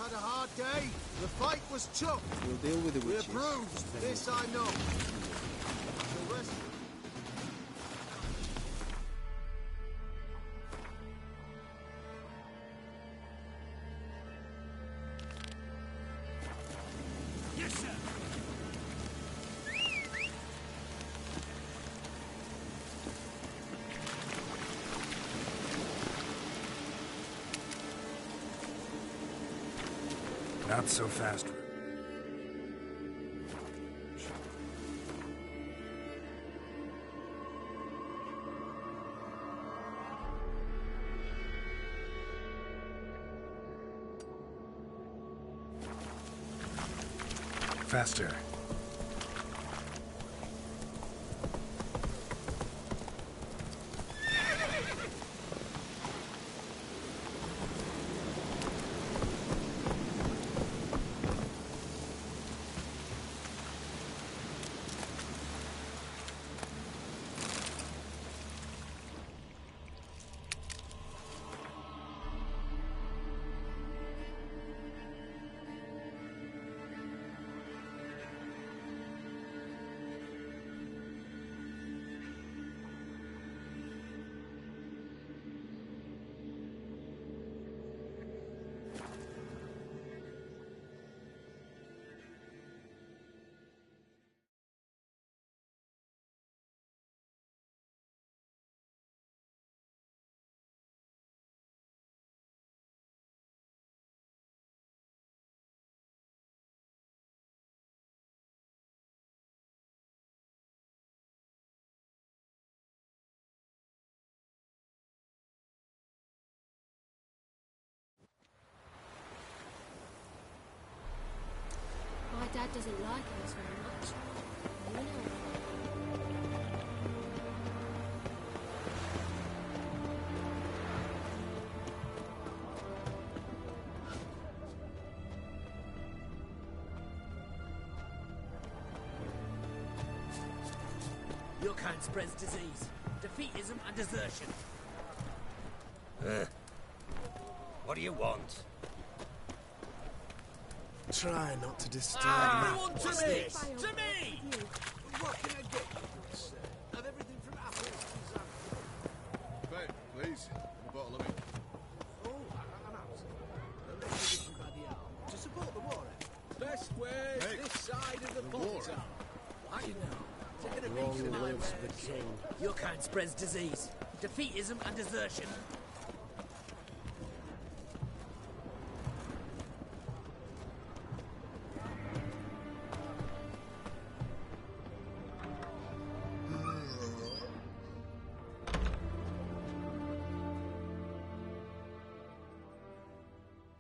had a hard day. The fight was tough. We'll deal with the We're witches. bruised, this I know. The rest... Yes, sir. Not so fast. Faster. My dad doesn't like us very much. You know. Your kind spreads disease, defeatism and desertion. What do you want? Try not to disturb Ah, me. one to What's me! this? To me! What can I get you, sir? Have everything from apples to Zambia. Babe, please. A bottle of me. Oh, I'm out. A expedition by the hour. To support the war effort. Best way Hey, this side of the the war politics. I know. Taking a Long piece of my lives wares. the king. Your kind spreads disease, defeatism and desertion.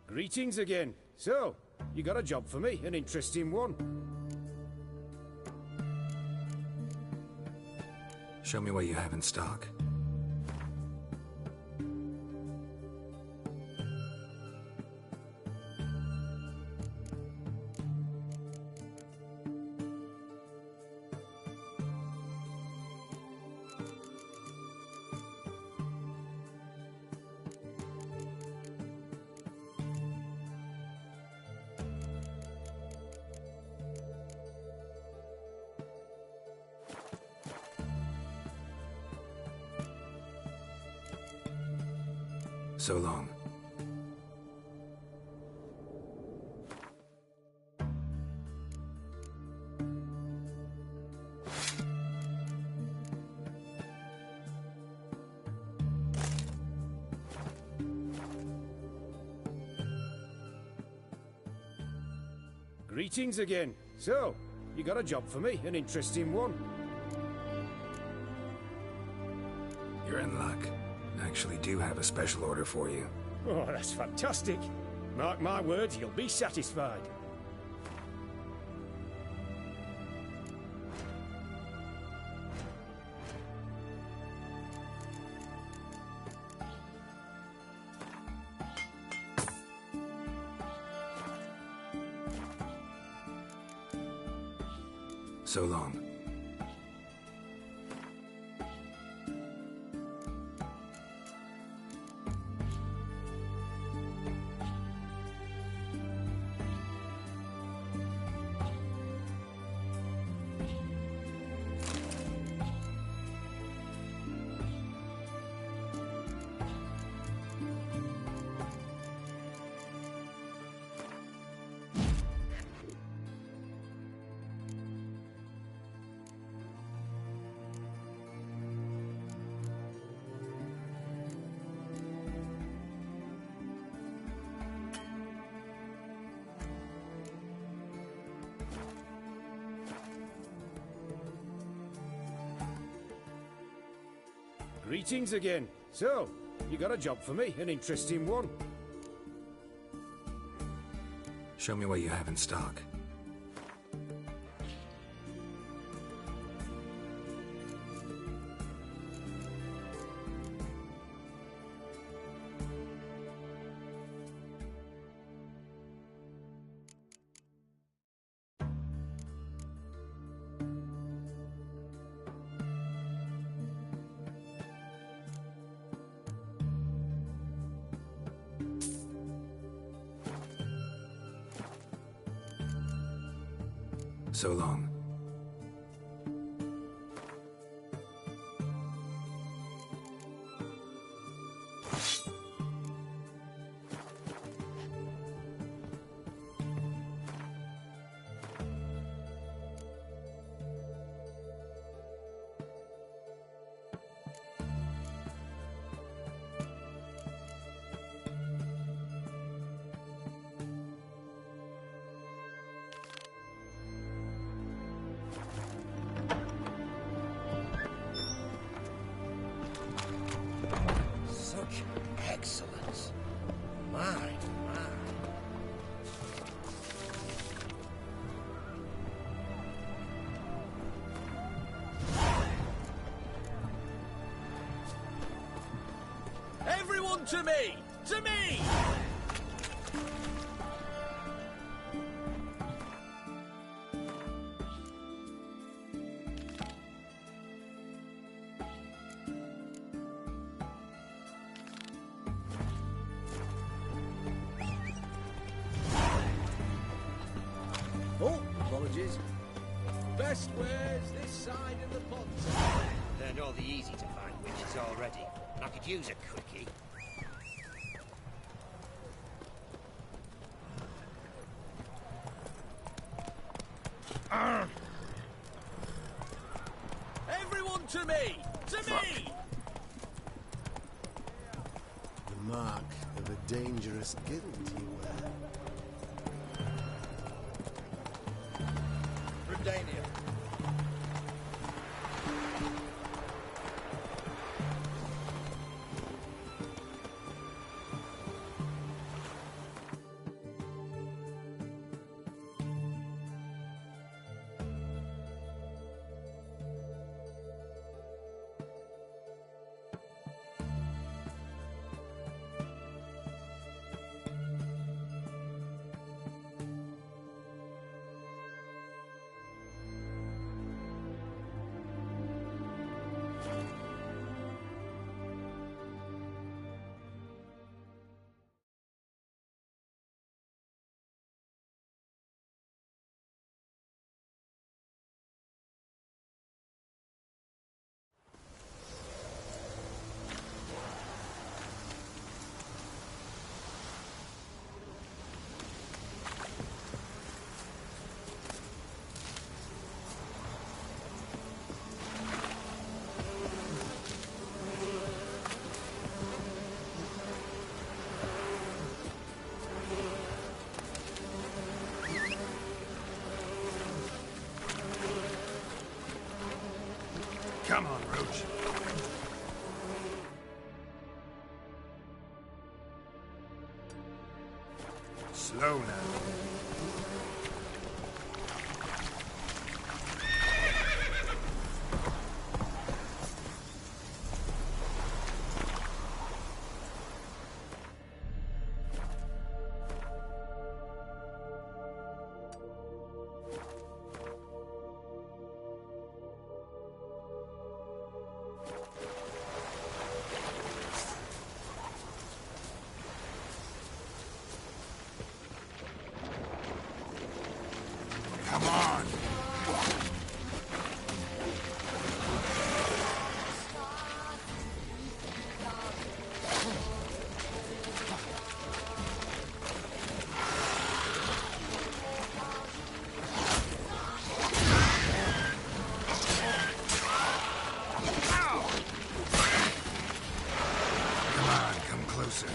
Greetings again. So, you got a job for me, an interesting one. Show me what you have in stock. So long. Greetings again. So, you got a job for me, an interesting one. You're in luck. I actually do have a special order for you. Oh, that's fantastic. Mark my words, you'll be satisfied. So long. Greetings again. So, you got a job for me, an interesting one. Show me what you have in stock. So long. Such excellence. My. Everyone to me! To me! Oh, apologies. Best ways this side of the pond. They're all the easy to find witches already, and I could use a quickie. Everyone to me! To me! The mark of a dangerous guild you wear. Redania. Come on, Roach. Slow now. Come on! Come on, come closer.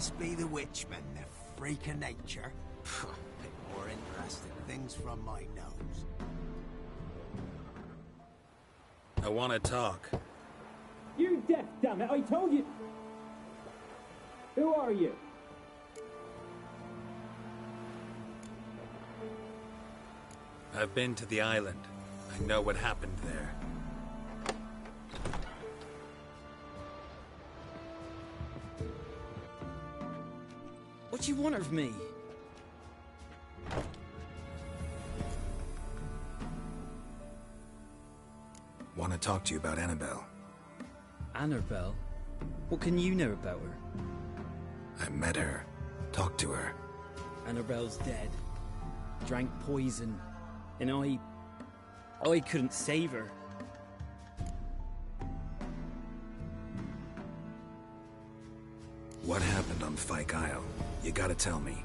This be the witchman, the freak of nature. Bit more interesting things from my nose. I want to talk. You're deaf, damn it! I told you. Who are you? I've been to the island. I know what happened there. What do you want of me? Want to talk to you about Annabelle. Annabelle? What can you know about her? I met her. Talked to her. Annabelle's dead. Drank poison. And I couldn't save her. What happened on Fyke Isle? You gotta tell me.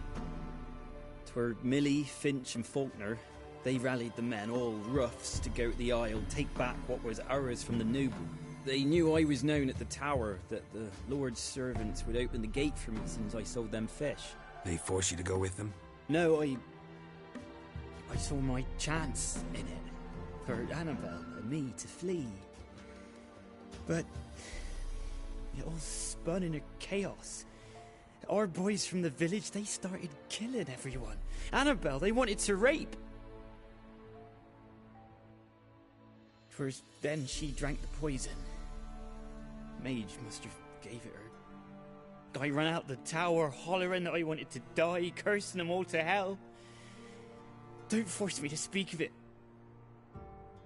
'Twere Millie, Finch and Faulkner. They rallied the men, all roughs, to go to the Isle, take back what was ours from the noble. They knew I was known at the tower, that the Lord's servants would open the gate for me since I sold them fish. They forced you to go with them? No, I saw my chance in it. For Annabelle and me to flee. But it all spun in a chaos. Our boys from the village, they started killing everyone. Annabelle, they wanted to rape. First, then she drank the poison. Mage must have gave it her. I ran out the tower, hollering that I wanted to die, cursing them all to hell. Don't force me to speak of it.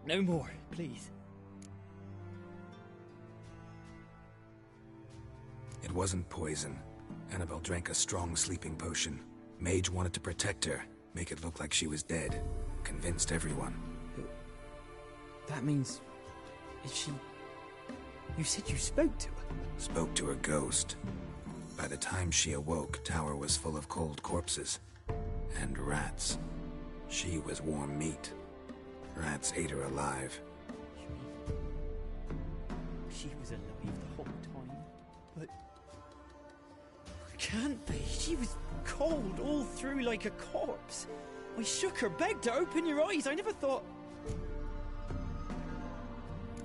No more, please. It wasn't poison. Annabelle drank a strong sleeping potion. Mage wanted to protect her, make it look like she was dead. Convinced everyone. That means... is she... You said you spoke to her? Spoke to her ghost. By the time she awoke, tower was full of cold corpses. And rats. She was warm meat. Rats ate her alive. She was alive the whole time? But... Can't be. She was cold all through like a corpse. I shook her, begged her, open your eyes. I never thought...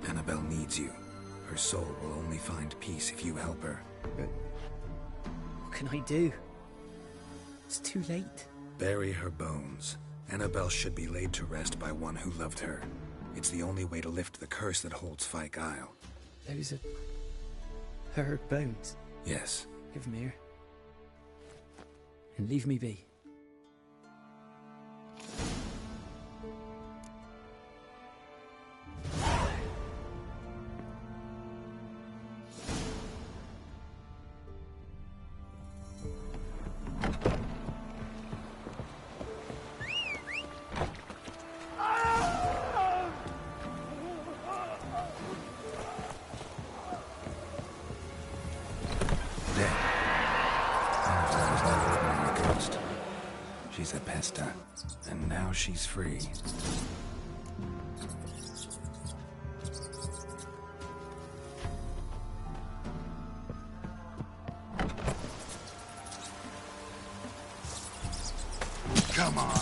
Annabelle needs you. Her soul will only find peace if you help her. What can I do? It's too late. Bury her bones. Annabelle should be laid to rest by one who loved her. It's the only way to lift the curse that holds Fyke Isle. Those are... her bones? Yes. Give them here. And leave me be. She's a pesta, and now she's free. Come on!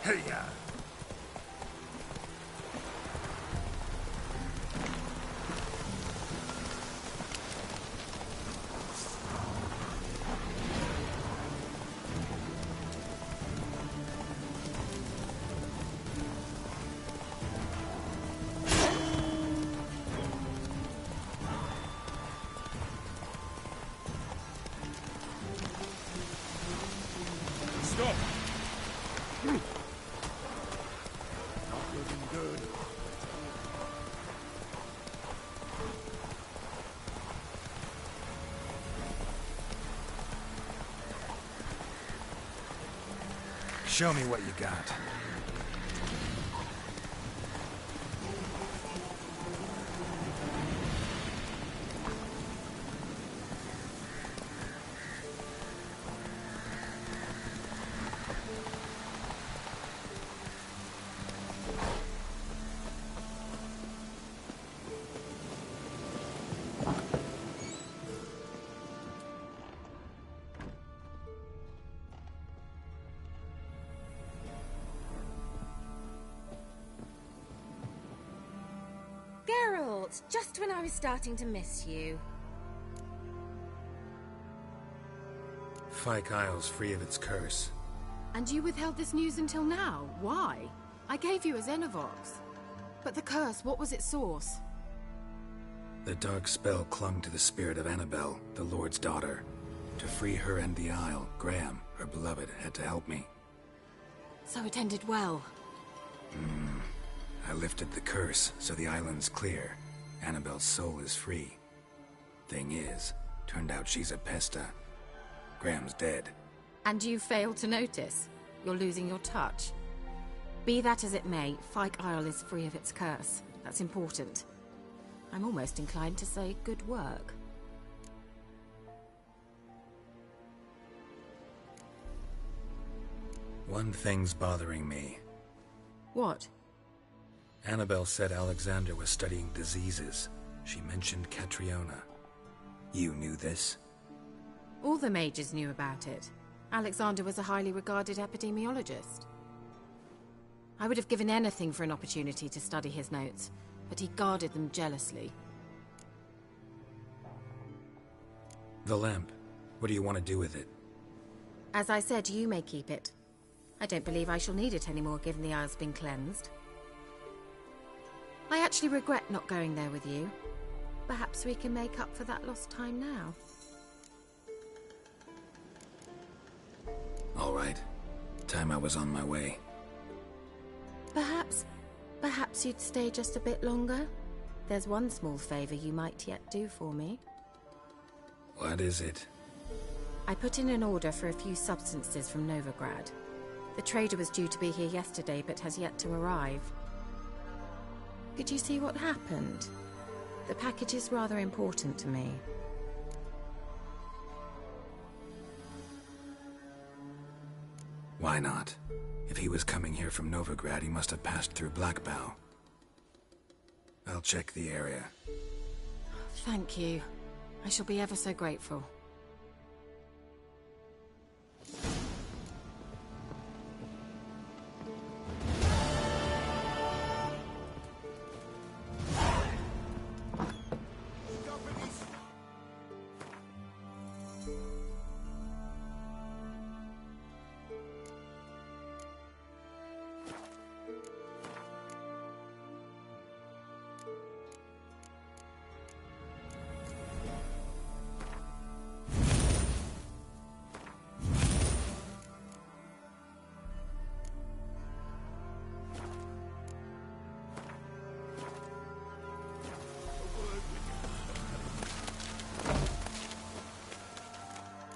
Hey-ya! Stop! Show me what you got. What? Just when I was starting to miss you. Fyke Isle's free of its curse. And you withheld this news until now? Why? I gave you a Xenovox. But the curse, what was its source? The dark spell clung to the spirit of Annabelle, the Lord's daughter. To free her and the Isle, Graham, her beloved, had to help me. So it ended well. I lifted the curse, so the island's clear. Annabelle's soul is free. Thing is, turned out she's a pesta. Graham's dead. And you failed to notice? You're losing your touch. Be that as it may, Fyke Isle is free of its curse. That's important. I'm almost inclined to say good work. One thing's bothering me. What? Annabelle said Alexander was studying diseases. She mentioned Catriona. You knew this? All the mages knew about it. Alexander was a highly regarded epidemiologist. I would have given anything for an opportunity to study his notes, but he guarded them jealously. The lamp. What do you want to do with it? As I said, you may keep it. I don't believe I shall need it anymore, given the Isle's been cleansed. I actually regret not going there with you. Perhaps we can make up for that lost time now. All right. Time I was on my way. Perhaps you'd stay just a bit longer? There's one small favor you might yet do for me. What is it? I put in an order for a few substances from Novigrad. The trader was due to be here yesterday, but has yet to arrive. Could you see what happened? The package is rather important to me. Why not? If he was coming here from Novigrad, he must have passed through Blackbow. I'll check the area. Thank you. I shall be ever so grateful.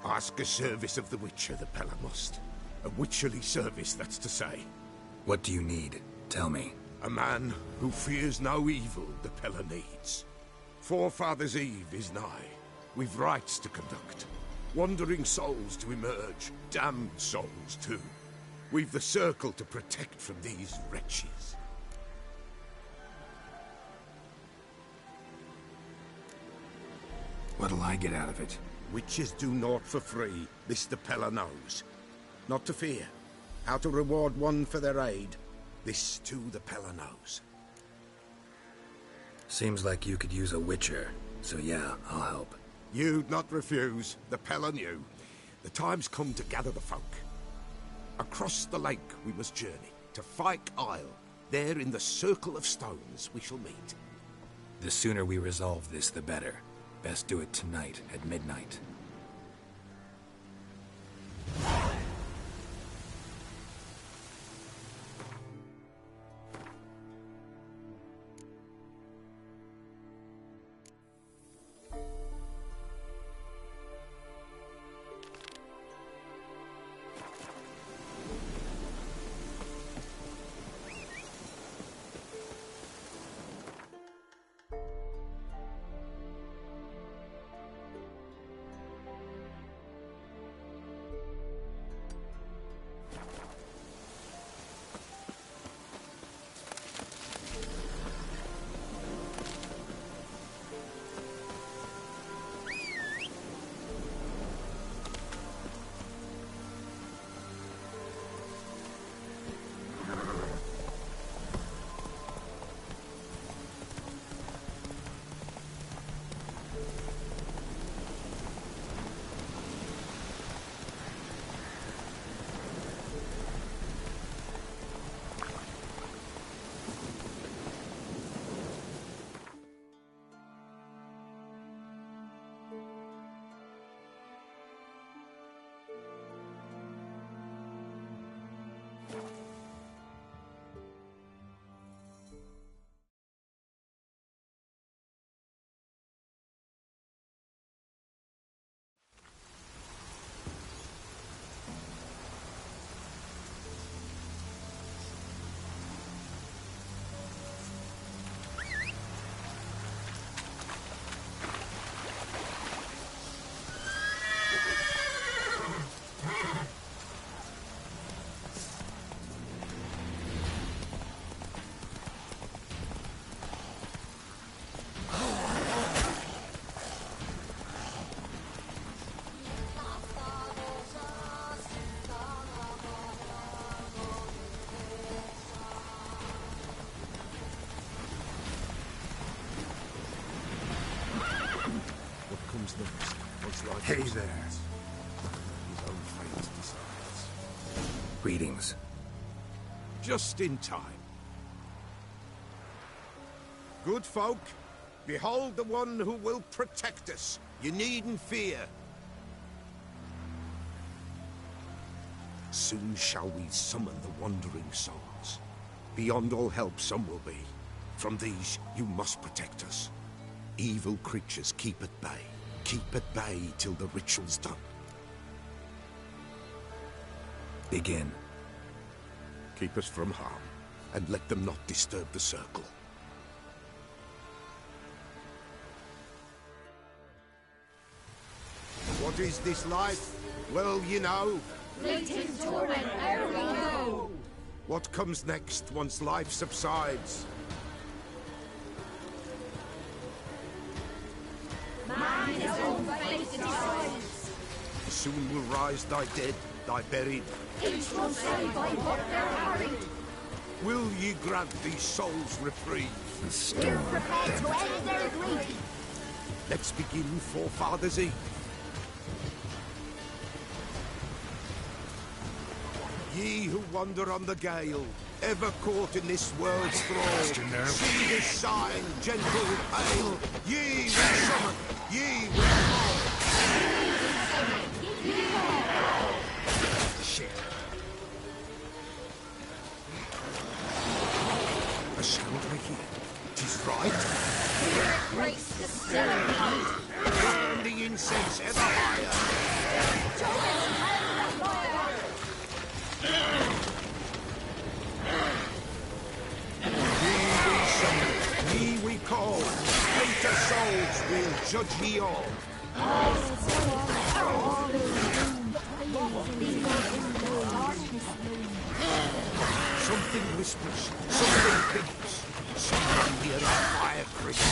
Ask a service of the Witcher, the Pella must. A witcherly service, that's to say. What do you need? Tell me. A man who fears no evil the Pella needs. Forefathers' Eve is nigh. We've rites to conduct. Wandering souls to emerge. Damned souls, too. We've the circle to protect from these wretches. What'll I get out of it? Witches do naught for free, this the Pella knows. Not to fear. How to reward one for their aid, this too the Pella knows. Seems like you could use a witcher, so yeah, I'll help. You'd not refuse, the Pella knew. The time's come to gather the folk. Across the lake we must journey, to Fyke Isle. There in the circle of stones we shall meet. The sooner we resolve this, the better. Best do it tonight at midnight. Hey there. His own fate decides. Greetings. Just in time. Good folk, behold the one who will protect us. You needn't fear. Soon shall we summon the wandering souls. Beyond all help some will be. From these you must protect us. Evil creatures keep at bay. Keep at bay till the ritual's done. Begin. Keep us from harm, and let them not disturb the circle. What is this life? Well, you know. Fleeting torment, ere we go. What comes next once life subsides? Man his own fate decides. Soon will rise thy dead, thy buried. Each will say by what they're harried. Will ye grant these souls reprieve? The storm. Prepared to end their grief. Let's begin Forefathers' Eve. Ye who wander on the gale, ever caught in this world's thrall, see this sign, gentle, pale. Ye will summon, ye will call. Shit. A sound I hear. 'Tis right. Breaks the ceremony. Burn the incense ever higher. Ye we call, greater souls will judge ye all. Something whispers, something thinks, someone near our fire creeps.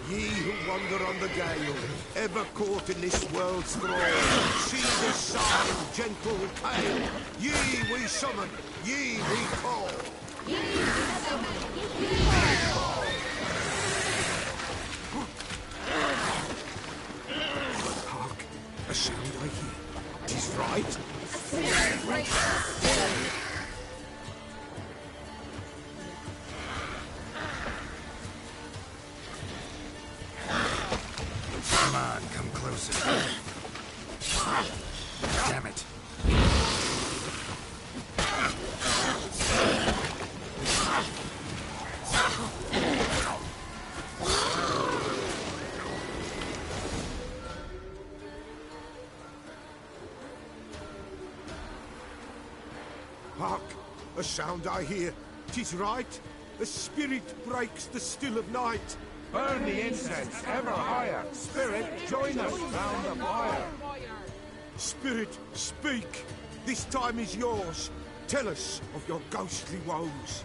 Ye who wander on the gale, ever caught in this world's thrall, see this sign, gentle, pale. Ye we summon, ye we call. Hark, a sound I hear. 'Tis right. Come on, come closer. Damn it. Hark, a sound I hear. 'Tis right. A spirit breaks the still of night. Burn the incense ever higher. Spirit, join us round the fire. Spirit, speak. This time is yours. Tell us of your ghostly woes.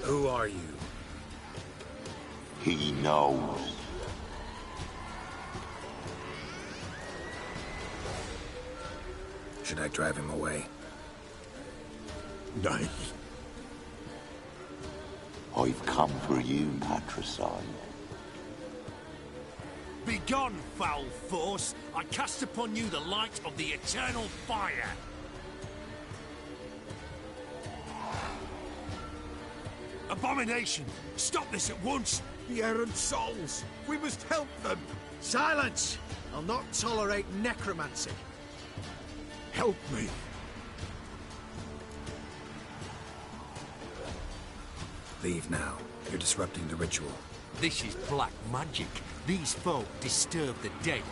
Who are you? He knows. Should I drive him away? Nay. I've come for you, patricide. Begone, foul force! I cast upon you the light of the eternal fire! Abomination! Stop this at once! The errant souls! We must help them! Silence! I'll not tolerate necromancy. Help me! Leave now. You're disrupting the ritual. This is black magic. These folk disturb the dead.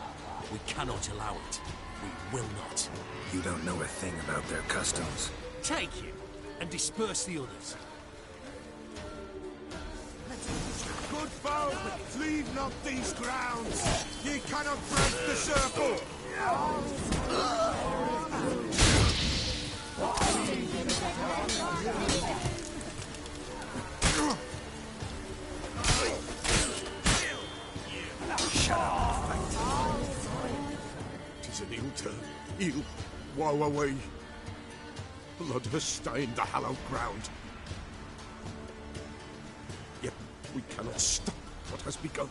We cannot allow it. We will not. You don't know a thing about their customs. Take him and disperse the others. Good folk, leave not these grounds. Ye cannot break the circle. and he'll turn. He'll woe away. Blood has stained the hallowed ground. Yet we cannot stop what has begun.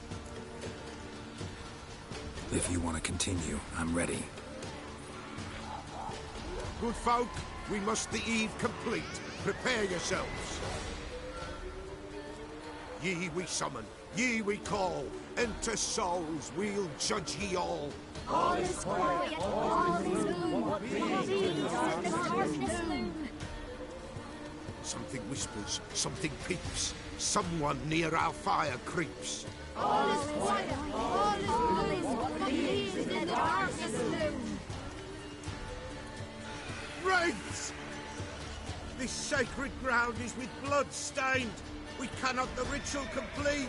If you want to continue, I'm ready. Good folk, we must the eve complete. Prepare yourselves. Ye we summon, ye we call. Enter souls, we'll judge ye all. All is quiet, all is gloom. Something whispers, something peeps. Someone near our fire creeps. All is quiet, all is gloom. What believes in the darkness loom. Wraiths! This sacred ground is with blood stained. We cannot the ritual complete.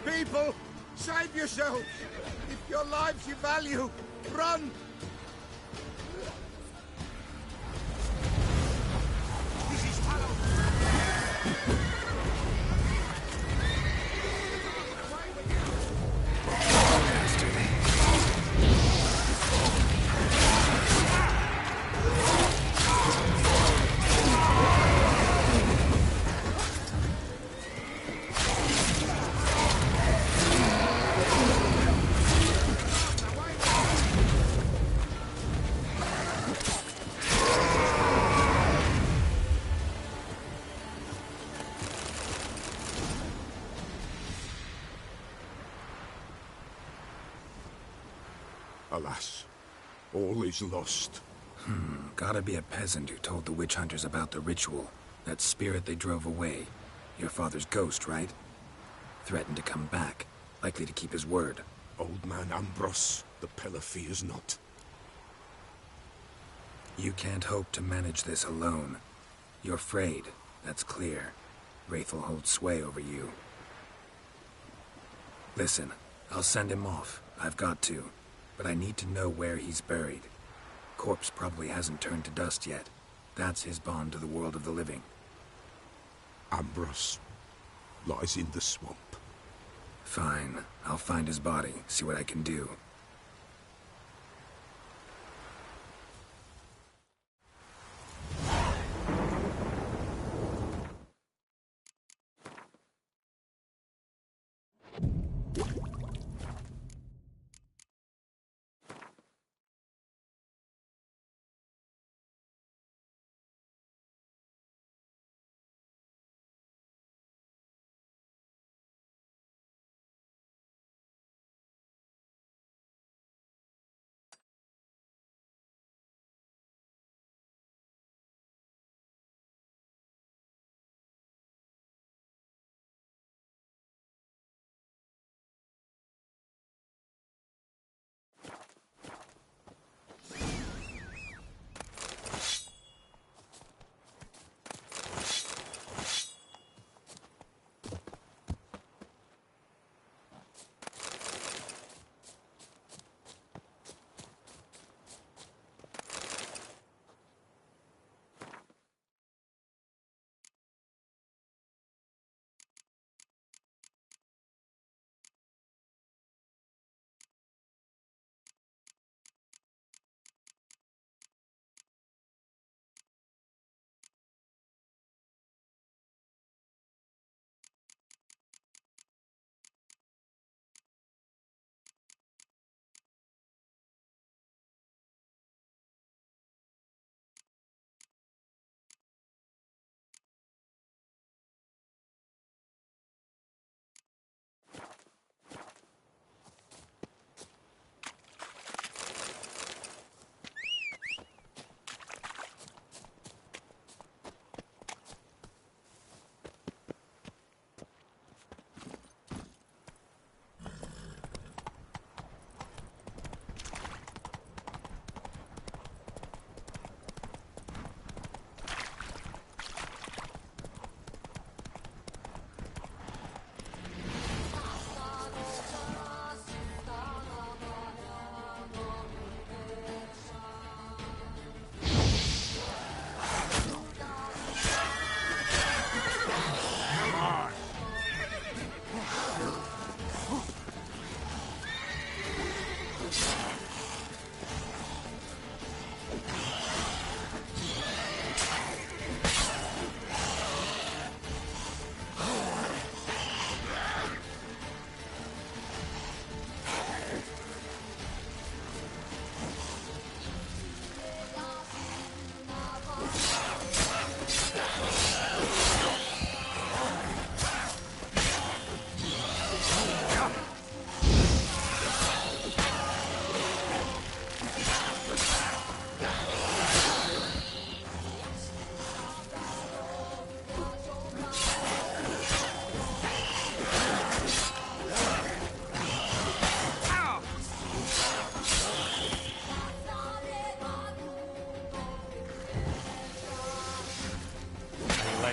People, save yourselves. If your lives you value, run. This is hallowed. Alas, all is lost. Gotta be a peasant who told the witch hunters about the ritual. That spirit they drove away. Your father's ghost, right? Threatened to come back. Likely to keep his word. Old man Ambros, the Pella fears not. You can't hope to manage this alone. You're afraid, that's clear. Wraith will hold sway over you. Listen, I'll send him off. I've got to. But I need to know where he's buried. Corpse probably hasn't turned to dust yet. That's his bond to the world of the living. Ambros lies in the swamp. Fine. I'll find his body, see what I can do.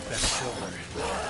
best shoulder.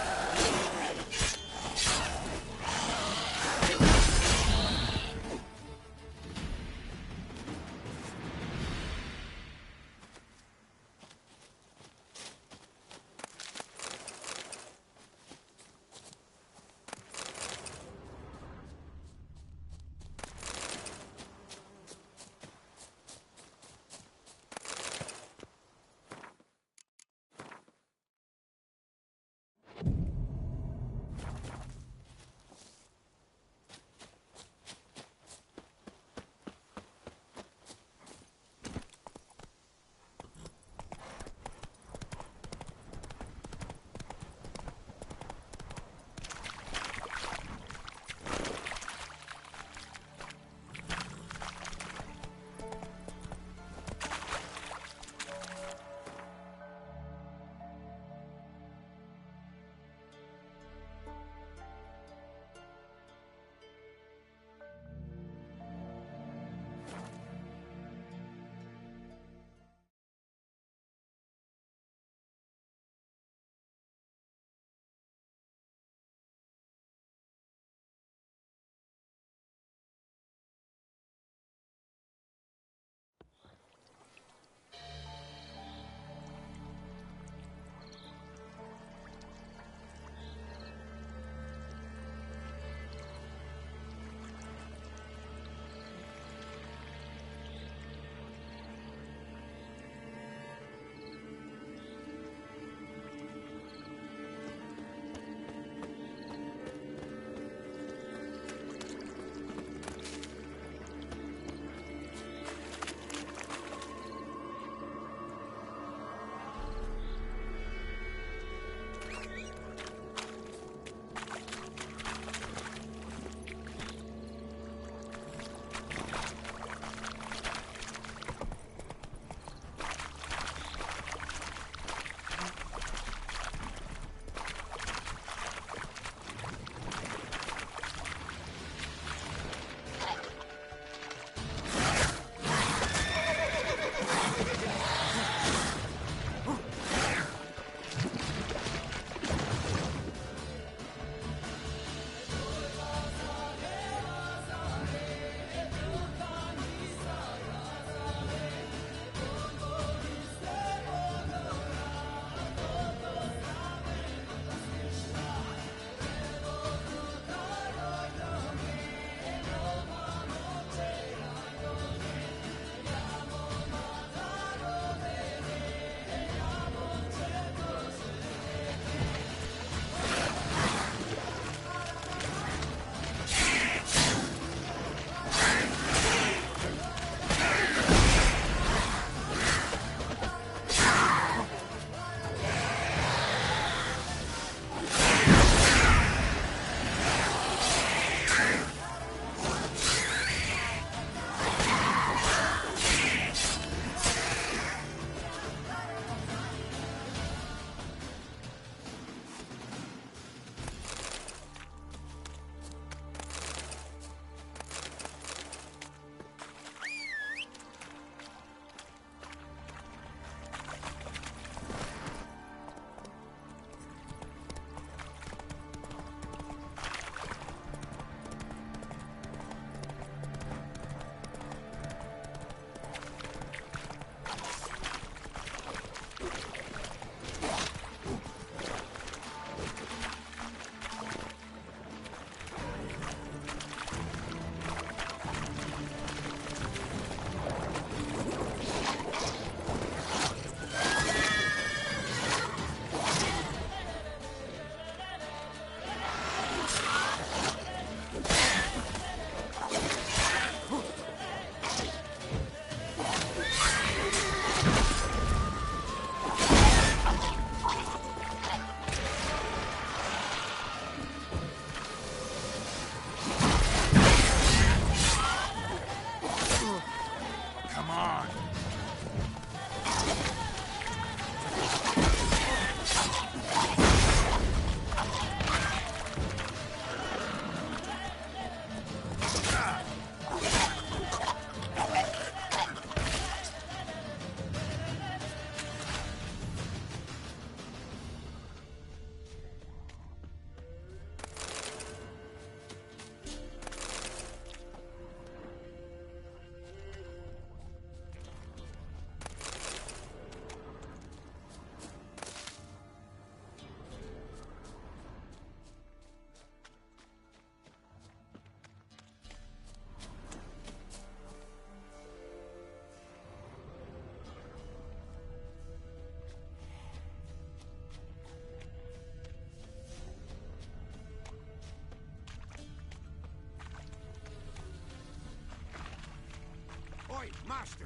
Aye, master.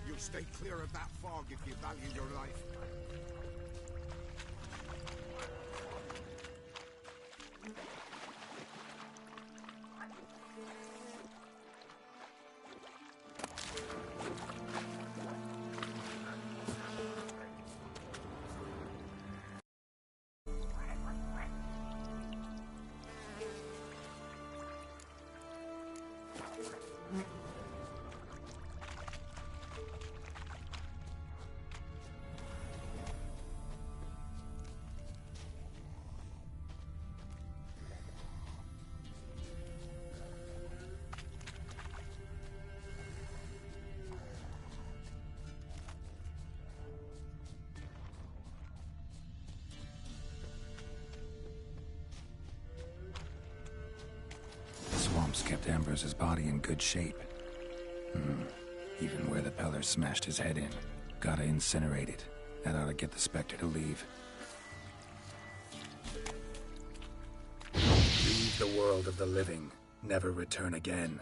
You'll stay clear of that fog if you value your life. Swamps kept Ambrose's body in good shape. Even where the Peller smashed his head in. Gotta incinerate it. That ought to get the Spectre to leave. Leave the world of the living. Never return again.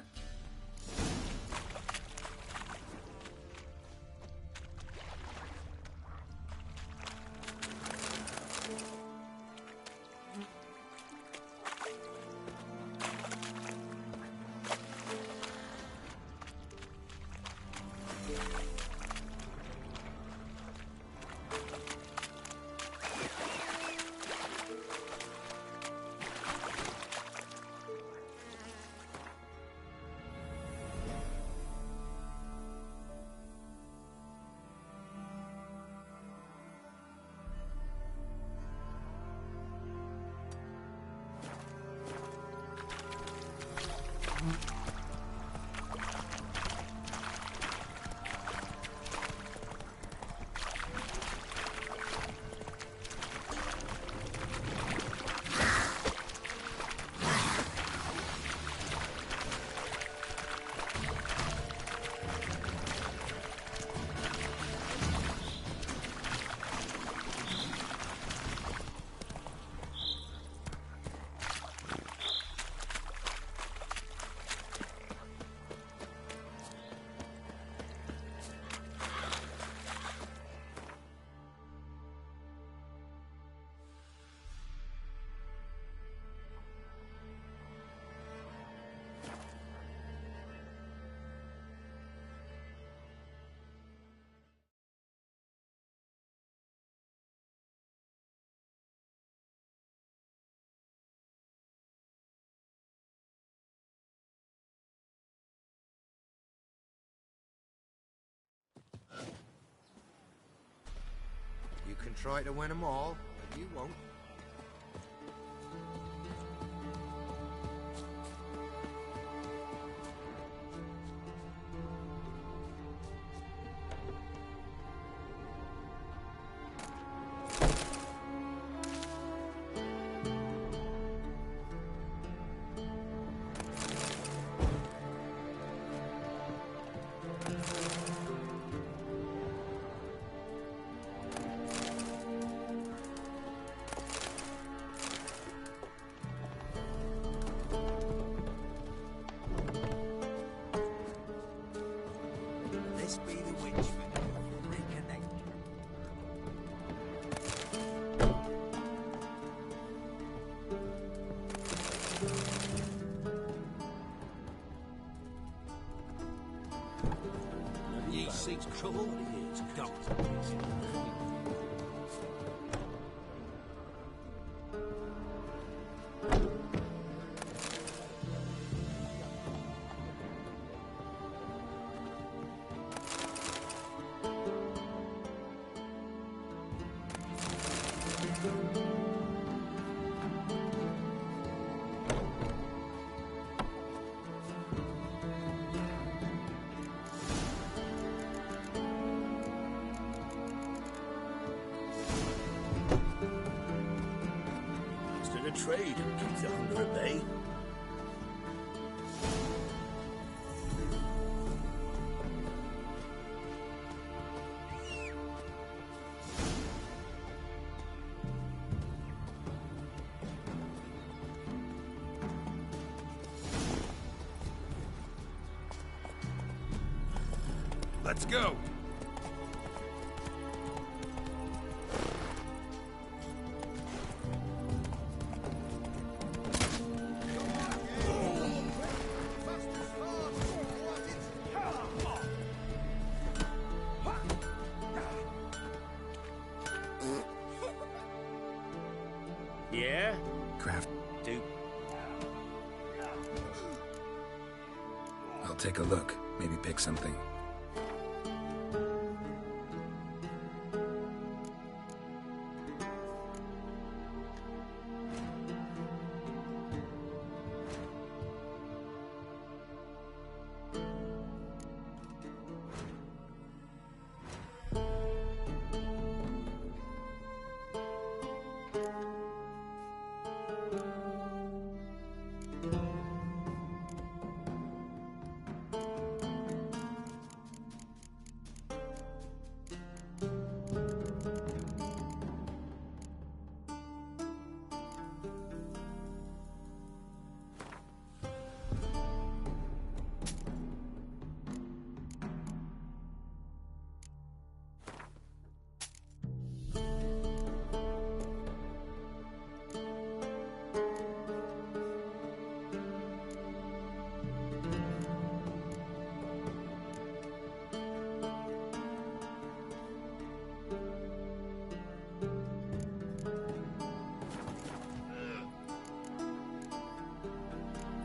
You can try to win them all, but you won't. This be the witch for the freaking nature. Ye seek trouble? Don't. Trade keeps the hunger at bay. Let's go. Yeah? Craft. Do. I'll take a look. Maybe pick something.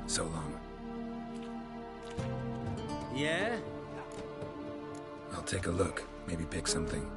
So long. Yeah? I'll take a look. Maybe pick something.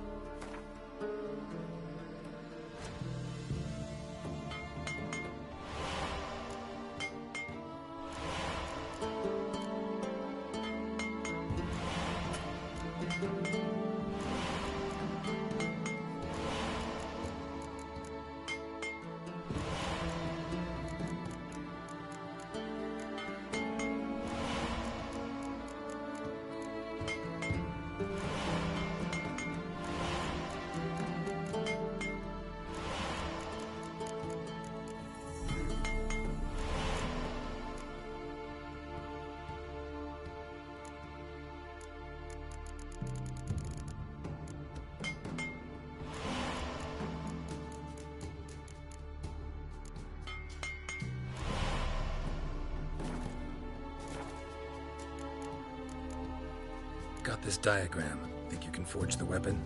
Got this diagram. Think you can forge the weapon?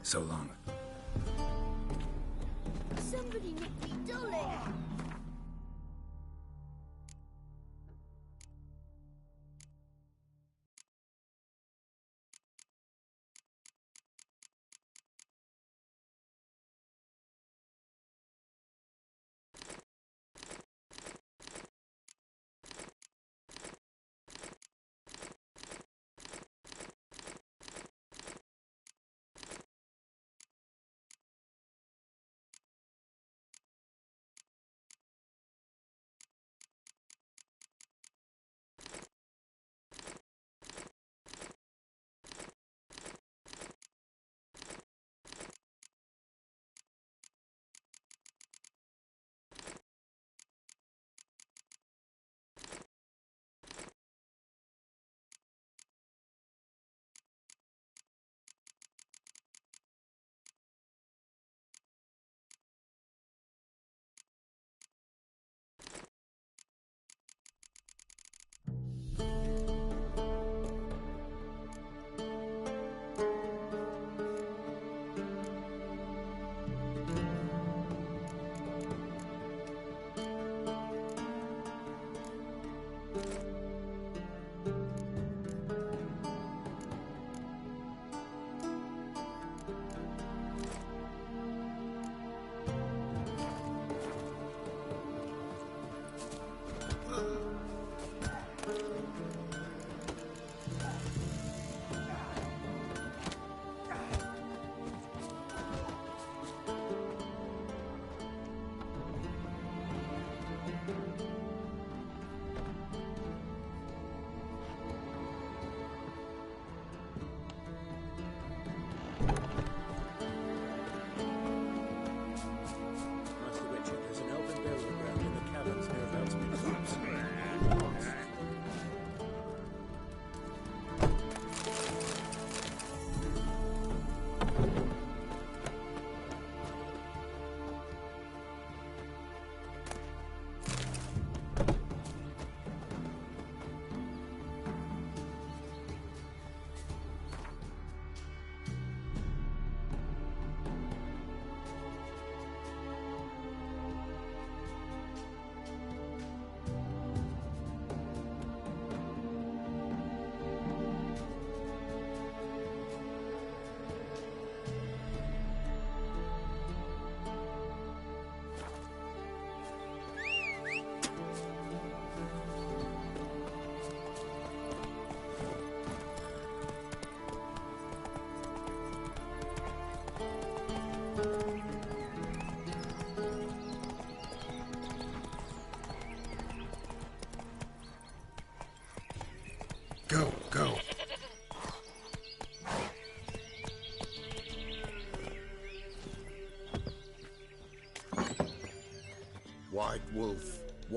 So long. Somebody nicked me dolly.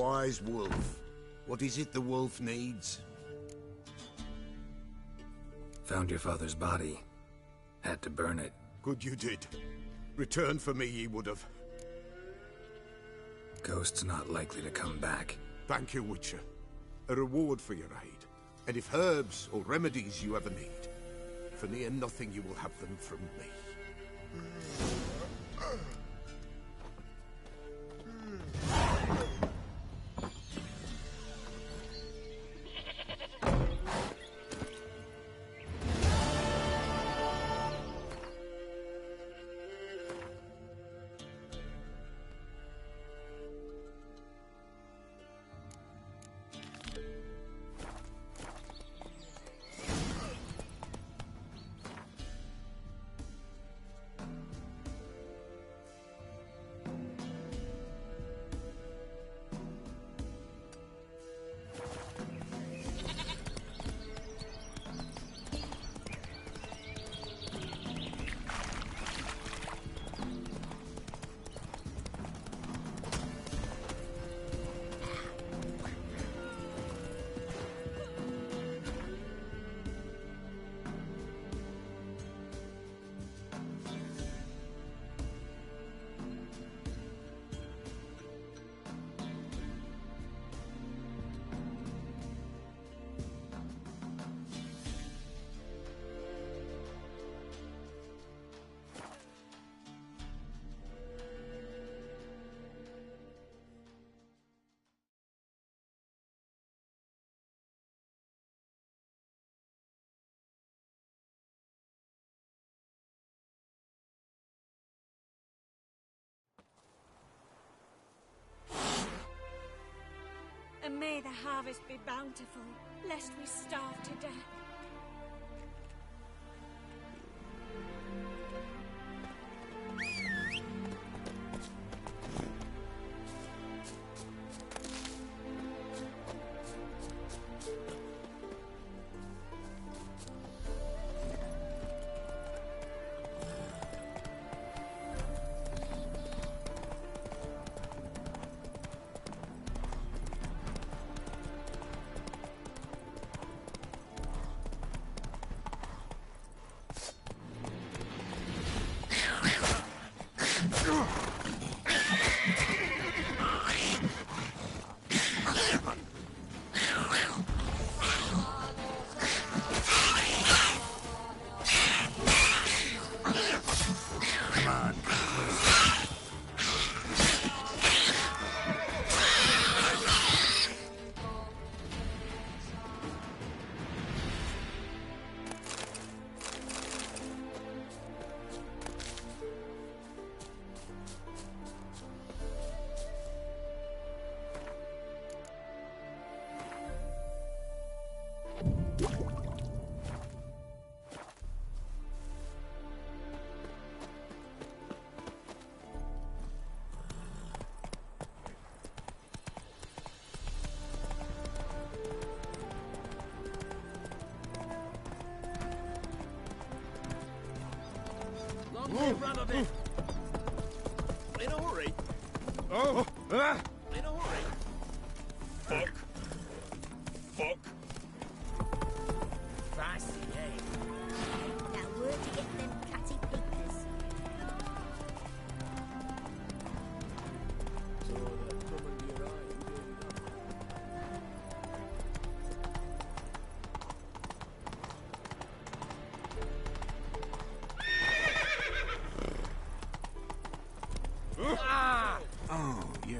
wise wolf. What is it the wolf needs? Found your father's body. Had to burn it. Good you did. Return for me ye would have. Ghost's not likely to come back. Thank you, Witcher. A reward for your aid. And if herbs or remedies you ever need, for near nothing you will have them from me. And may the harvest be bountiful, lest we starve to death. Run a bit. In a hurry. Oh! Ah! In a hurry. Fuck. Fuck. Fancy, eh? Now where to get them catty papers? So that trouble in your eye, Oh, you.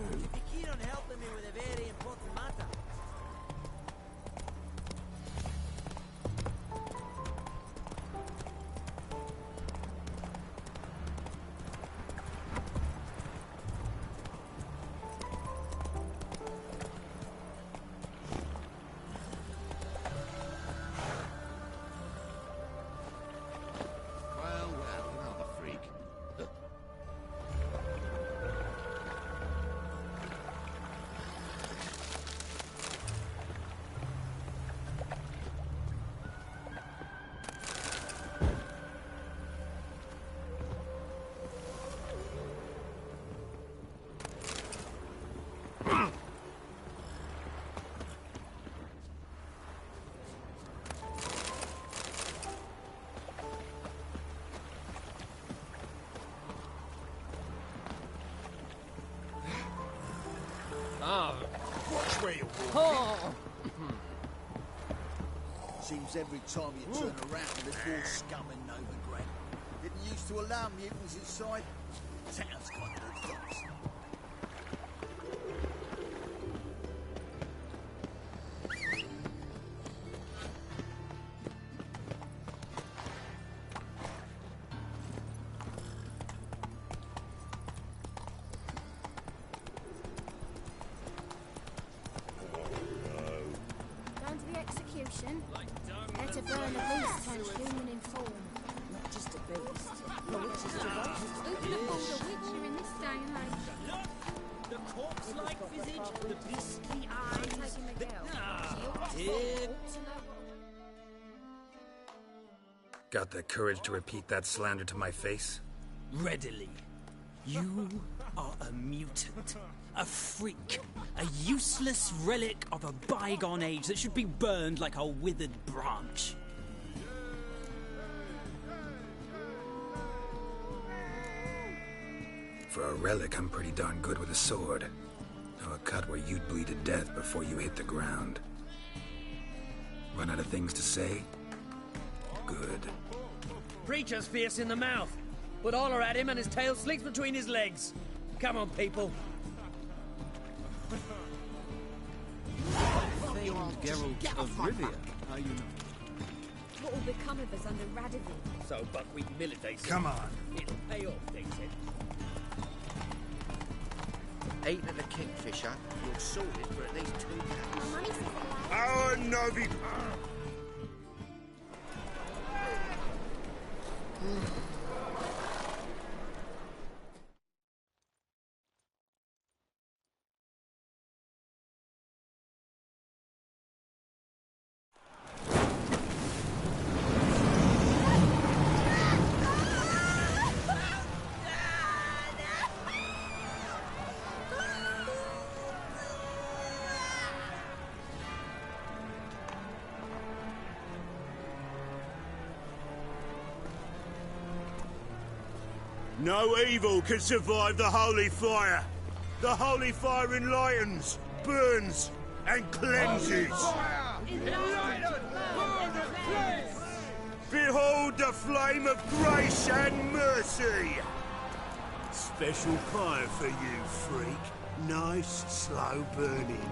real. Oh! Seems every time you turn around, there's more scum in Novigrad. Didn't used to allow mutants inside. Town's kind of advanced. Going to the execution? They're to burn a beast turned human in form. Not just a beast. A witch's device. Who can afford a witcher in this day and age? Look! The corpse-like visage, the beastly eyes. I'm taking the girl. Tip. Got the courage to repeat that slander to my face? Readily. You are a mutant. A freak. A useless relic of a bygone age that should be burned like a withered branch. For a relic, I'm pretty darn good with a sword. Know a cut where you'd bleed to death before you hit the ground. Run out of things to say? Good. Preacher's fierce in the mouth, but holler at him and his tail slinks between his legs. Come on, people. Geralt of Rivia. How you know? What will become of us under Radovid? So buckwheat militates. Come on. It'll pay off, they said. Ain't at the Kingfisher. You're sorted for at least 2 My money says Our Novi... No evil can survive the holy fire. The holy fire enlightens, burns, and cleanses. Behold the flame of grace and mercy. Special fire for you, freak. Nice, slow burning.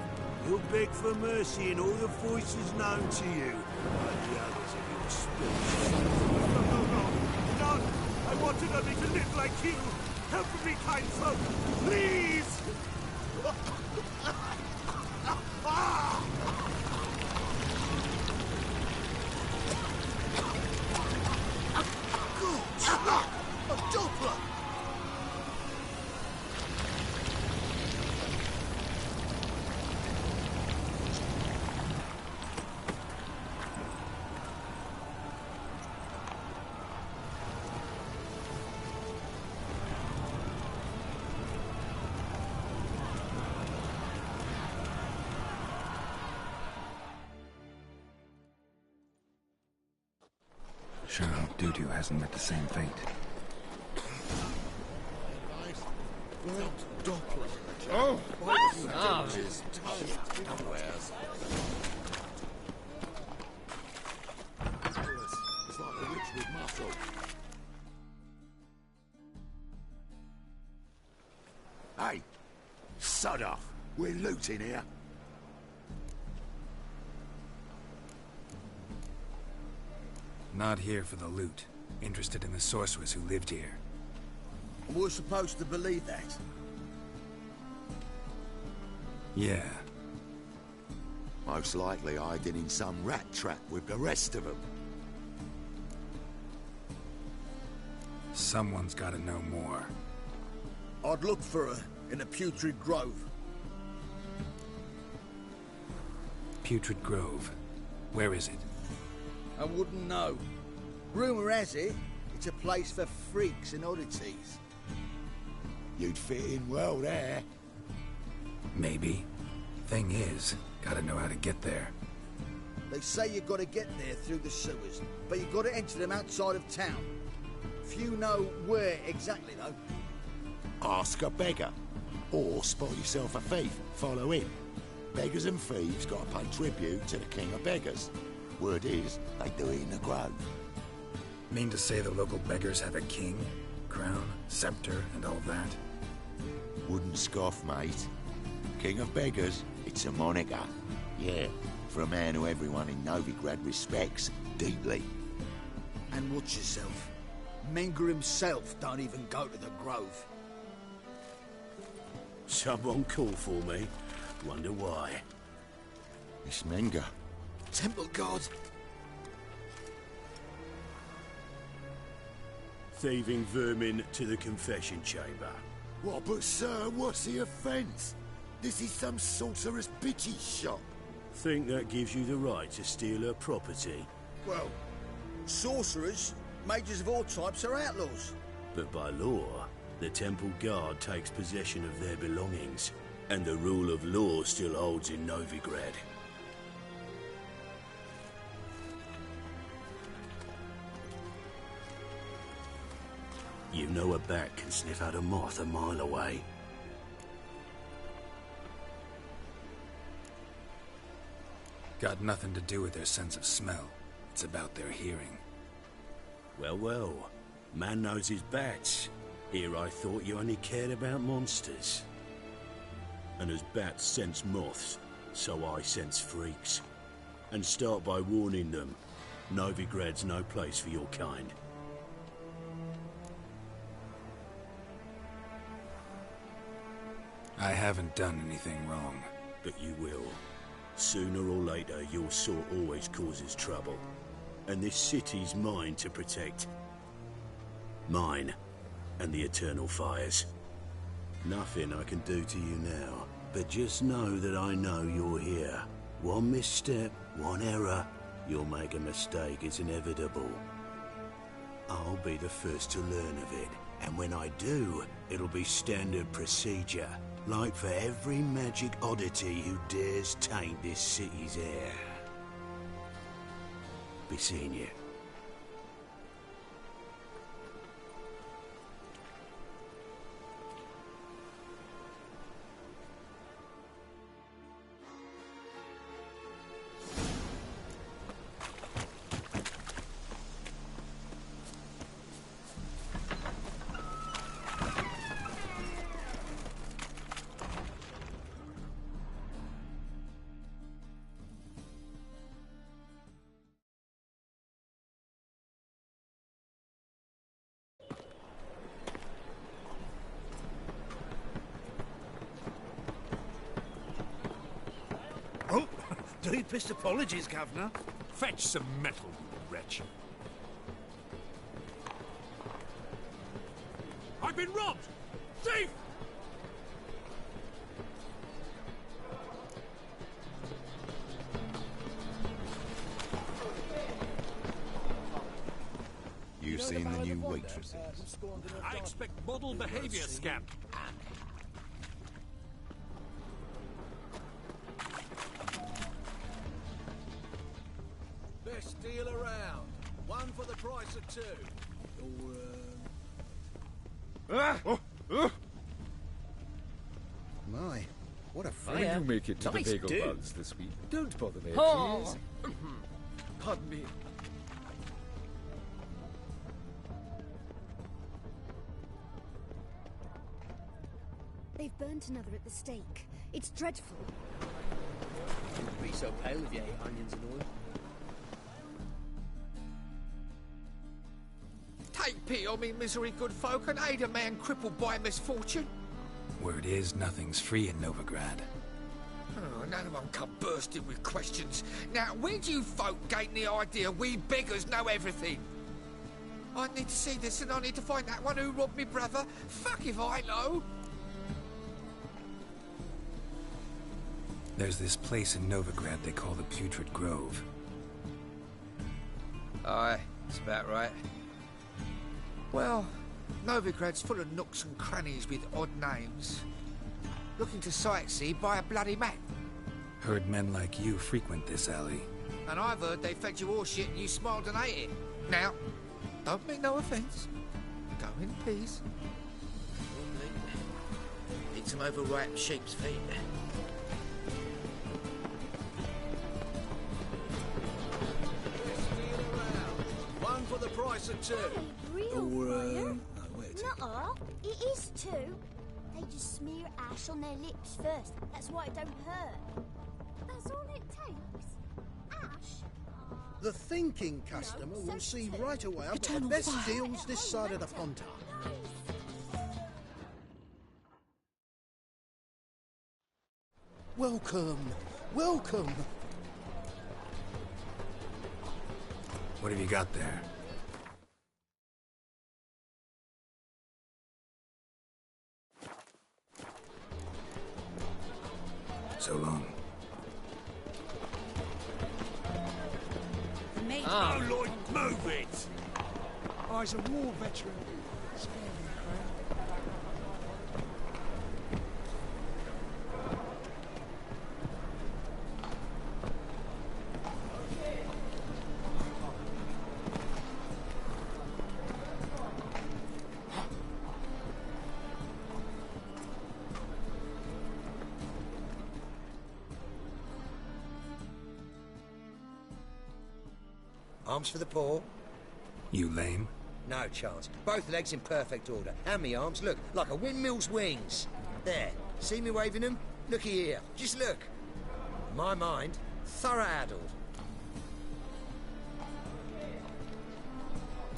You'll beg for mercy in all the voices known to you, like the others of your species. No! I wanted only to live like you. Help me, kind folk, please! A Doppler! Sure hope Doo-Doo hasn't met the same fate. Oh! It's like a witch with muscle. Hey! Sod off! We're looting here. Not here for the loot. Interested in the sorceress who lived here. We're supposed to believe that. Yeah. Most likely hiding in some rat trap with the rest of them. Someone's gotta know more. I'd look for her in a putrid grove. Putrid Grove. Where is it? I wouldn't know. Rumour has it, it's a place for freaks and oddities. You'd fit in well there. Maybe. Thing is, gotta know how to get there. They say you gotta get there through the sewers, but you gotta enter them outside of town. Few know where exactly, though. Ask a beggar. Or spot yourself a thief. Follow him. Beggars and thieves gotta pay tribute to the king of beggars. Word is, they do it in the grove. Mean to say the local beggars have a king, crown, scepter, and all that? Wouldn't scoff, mate. King of beggars, it's a moniker. Yeah, for a man who everyone in Novigrad respects deeply. And watch yourself. Menger himself don't even go to the grove. Someone call for me. Wonder why. It's Menger. Temple God. Thieving vermin to the confession chamber. What, but sir, what's the offence? This is some sorcerer's bitch's shop. Think that gives you the right to steal her property? Well, sorcerers, mages of all types are outlaws. But by law, the temple guard takes possession of their belongings, and the rule of law still holds in Novigrad. You know a bat can sniff out a moth a mile away. Got nothing to do with their sense of smell. It's about their hearing. Well, well. Man knows his bats. Here I thought you only cared about monsters. And as bats sense moths, so I sense freaks. And start by warning them. Novigrad's no place for your kind. I haven't done anything wrong. But you will. Sooner or later, your sort always causes trouble. And this city's mine to protect. Mine. And the eternal fires. Nothing I can do to you now. But just know that I know you're here. One misstep, one error, you'll make a mistake. It's inevitable. I'll be the first to learn of it. And when I do, it'll be standard procedure. Like for every magic oddity who dares taint this city's air. Be seeing you. Deepest apologies, Governor. Fetch some metal, you wretch. I've been robbed! Thief! You've seen the new waitresses. I expect model behavior, scamp. Best deal around. One for the price of two. My, what a When fight. you make it to Nice the bagel dude. buns this week, don't bother me, Oh. please. Pardon me. They've burnt another at the stake. It's dreadful. Wouldn't be so pale if you ate onions and oil. Take pity on me, misery good folk, and aid a man crippled by misfortune. Word is, nothing's free in Novigrad. Oh, none of them come bursting with questions. Now, where do you folk gain the idea we beggars know everything? I need to see this, and I need to find that one who robbed me brother. Fuck if I know. There's this place in Novigrad they call the Putrid Grove. Aye, that's about right. Well, Novigrad's full of nooks and crannies with odd names. Looking to sightsee by a bloody map. Heard men like you frequent this alley. And I've heard they fed you all shit and you smiled and ate it. Now, don't mean no offence. Go in peace. Eat some overripe sheep's feet. for the price of two. Real fire? Where to? Nuh-uh. It is two. They just smear ash on their lips first. That's why it don't hurt. That's all it takes? Ash? The thinking customer will see right away I've got the Eternal best fire. deals this side of the Fontar. Welcome, welcome. What have you got there? So long. Oh, Lloyd, move it! I was a war veteran. Scary crap. Arms for the poor? You lame? No chance. Both legs in perfect order. And me arms, look, like a windmill's wings. There. See me waving them? Looky here. Just look. My mind, thorough addled.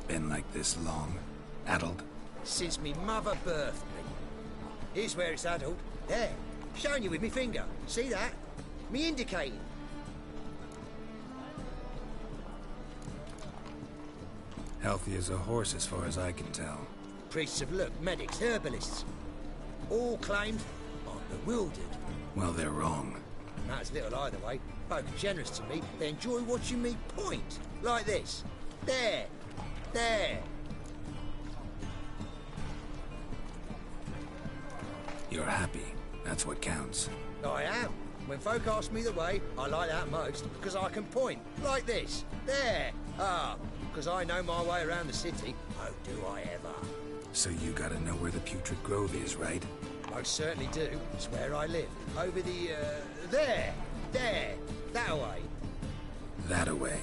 Been like this long? Addled? Since me mother birthed me. Here's where it's addled. There. Showing you with me finger. See that? Me indicating. Healthy as a horse as far as I can tell. Priests have looked, medics, herbalists. All claimed I'm bewildered. Well, they're wrong. Matters little either way. Folk are generous to me. They enjoy watching me point. Like this. There. There. You're happy. That's what counts. I am. When folk ask me the way, I like that most, because I can point. Like this. There. Ah. Because I know my way around the city. Oh, do I ever. So you gotta know where the Putrid Grove is, right? Most certainly do. It's where I live. Over the, there. There. That way. That-a-way.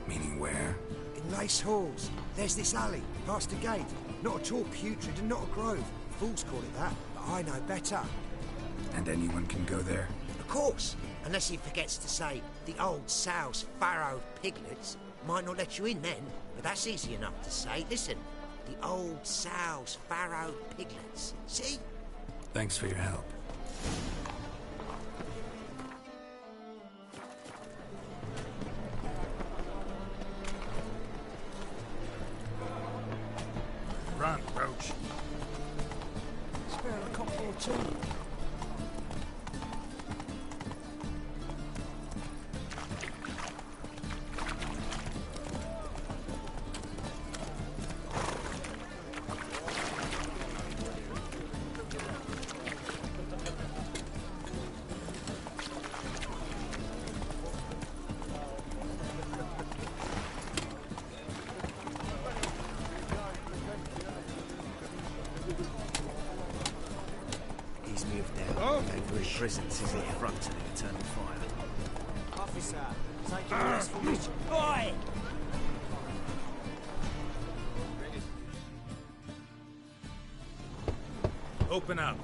Meaning where? In Lace Halls. There's this alley, past the gate. Not at all putrid and not a grove. Fools call it that, but I know better. And anyone can go there? Of course. Unless he forgets to say, the old sow's farrowed piglets. Might not let you in then, but that's easy enough to say. Listen, the old sow's farrowed piglets. See? Thanks for your help. Run, Roach. Spare a couple or two. Presence is the front to the eternal fire. Officer, take your rest for me. Oi! Open up.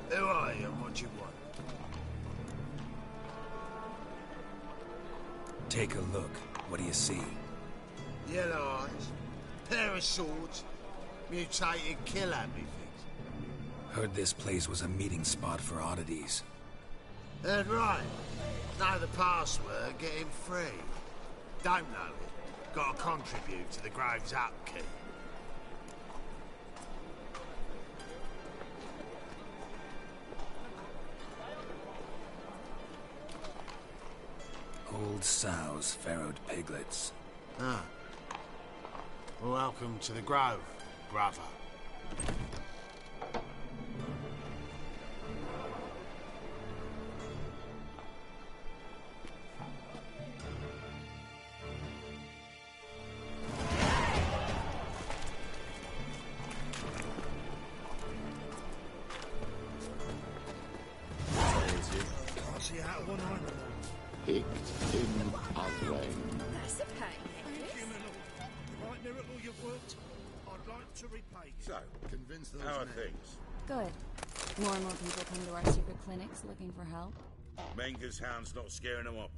Who are you and what do you want? Take a look. What do you see? Yellow eyes, pair of swords, mutated killer things. Heard this place was a meeting spot for oddities. That's right. Know the password, get in free. Don't know it. Gotta contribute to the Grove's upkeep. Old sows, farrowed piglets. Ah. Welcome to the Grove, brother. Can't see out of one eye. Hic in agre. That's a pain. Right, near it all you've worked, I'd like to repay you. So, Convince those how are men. things? Good. More and more people come to our secret clinics looking for help. Menger's hound's not scaring them off.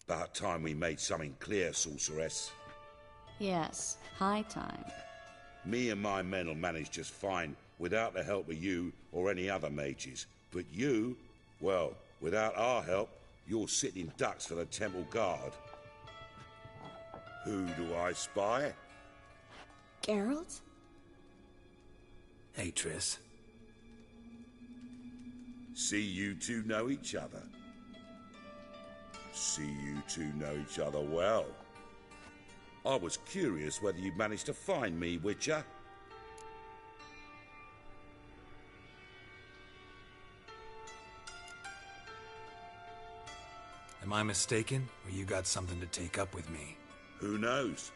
About time we made something clear, sorceress. Yes, high time. Me and my men will manage just fine without the help of you or any other mages. But you, well, without our help, you're sitting ducks for the temple guard. Who do I spy? Geralt? Hey, Triss. See you two know each other. See you two know each other well. I was curious whether you'd managed to find me, Witcher. Am I mistaken, or you got something to take up with me? Who knows?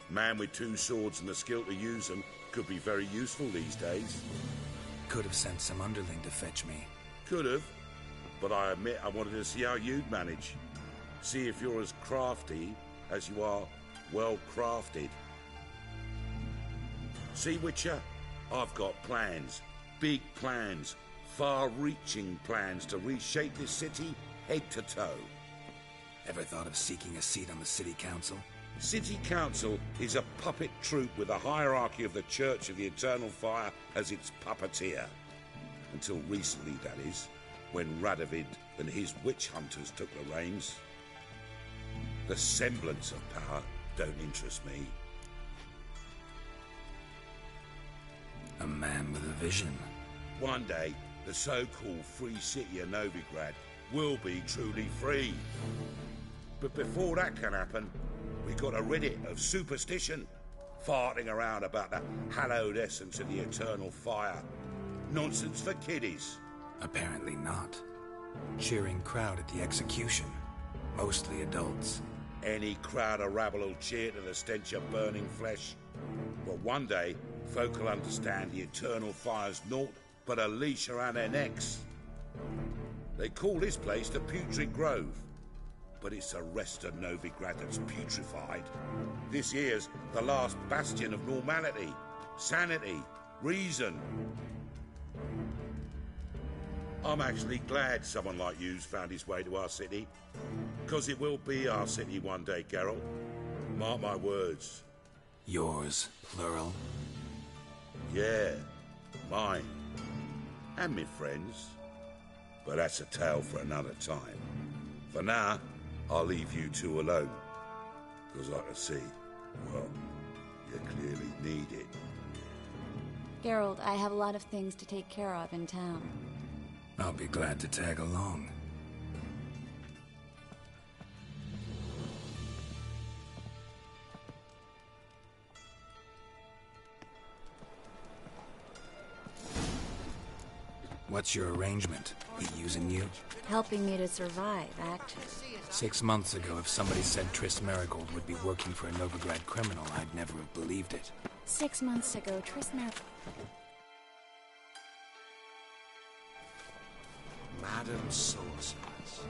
Man with two swords and the skill to use them could be very useful these days. Could have sent some underling to fetch me. Could have, but I admit I wanted to see how you'd manage. See if you're as crafty as you are well crafted. See, Witcher, I've got plans. Big plans. Far-reaching plans to reshape this city head to toe. Ever thought of seeking a seat on the city council? City Council is a puppet troupe with a hierarchy of the Church of the Eternal Fire as its puppeteer. Until recently, that is, when Radovid and his witch hunters took the reins. The semblance of power don't interest me. A man with a vision. One day, the so-called free city of Novigrad will be truly free. But before that can happen, we got to rid it of superstition, farting around about the hallowed essence of the eternal fire. Nonsense for kiddies. Apparently not. Cheering crowd at the execution. Mostly adults. Any crowd of rabble will cheer to the stench of burning flesh. But one day, folk will understand the eternal fire's naught but a leash around their necks. They call this place the Putrid Grove, but it's the rest of Novigrad that's putrefied. This here's the last bastion of normality, sanity, reason. I'm actually glad someone like you's found his way to our city, because it will be our city one day, Geralt. Mark my words. Yours, plural. Yeah, mine. And me friends. But that's a tale for another time. For now, I'll leave you two alone. Because I can see, well, you clearly need it. Geralt, I have a lot of things to take care of in town. I'll be glad to tag along. What's your arrangement? He using you? Helping me to survive, actually. 6 months ago, if somebody said Triss Marigold would be working for a Novigrad criminal, I'd never have believed it. 6 months ago, Madam Sorceress.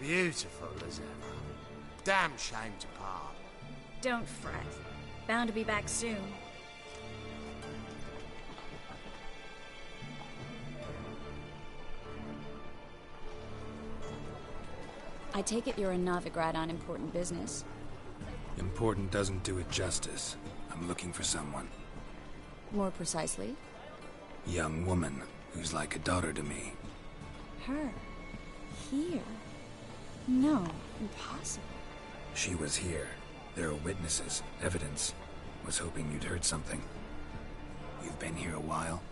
Beautiful as ever. Damn shame to part. Don't fret. Bound to be back soon. I take it you're in Novigrad on important business. Important doesn't do it justice. I'm looking for someone. More precisely? Young woman who's like a daughter to me. Her? Here? No, impossible. She was here. There are witnesses, evidence. Was hoping you'd heard something. You've been here a while.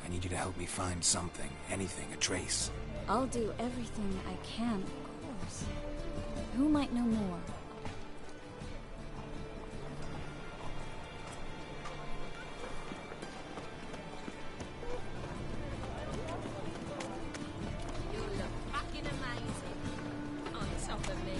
I need you to help me find something, anything, a trace. I'll do everything I can, of course. Who might know more? You look fucking amazing. On top of me.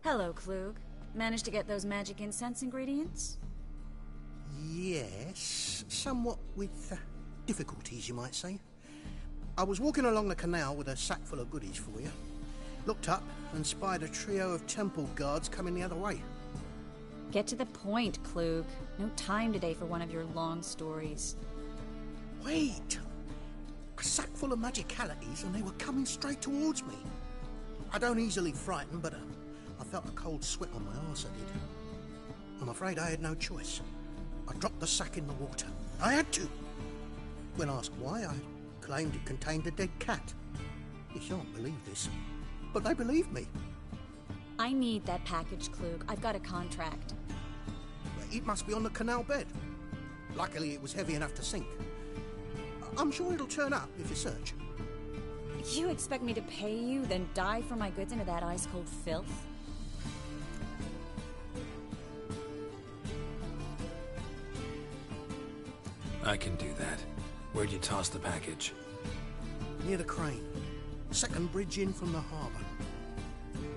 Hello, Klug. Managed to get those magic incense ingredients? Yes, somewhat with difficulties, you might say. I was walking along the canal with a sack full of goodies for you. Looked up and spied a trio of temple guards coming the other way. Get to the point, Klug. No time today for one of your long stories. Wait! A sack full of magicalities and they were coming straight towards me. I don't easily frighten, but I felt a cold sweat on my arse, I did. I'm afraid I had no choice. I dropped the sack in the water. I had to. When asked why, I claimed it contained a dead cat. You shan't believe this, but they believed me. I need that package, Klug. I've got a contract. It must be on the canal bed. Luckily, it was heavy enough to sink. I'm sure it'll turn up if you search. You expect me to pay you, then dive for my goods into that ice-cold filth? I can do that. Where'd you toss the package? Near the crane. Second bridge in from the harbour.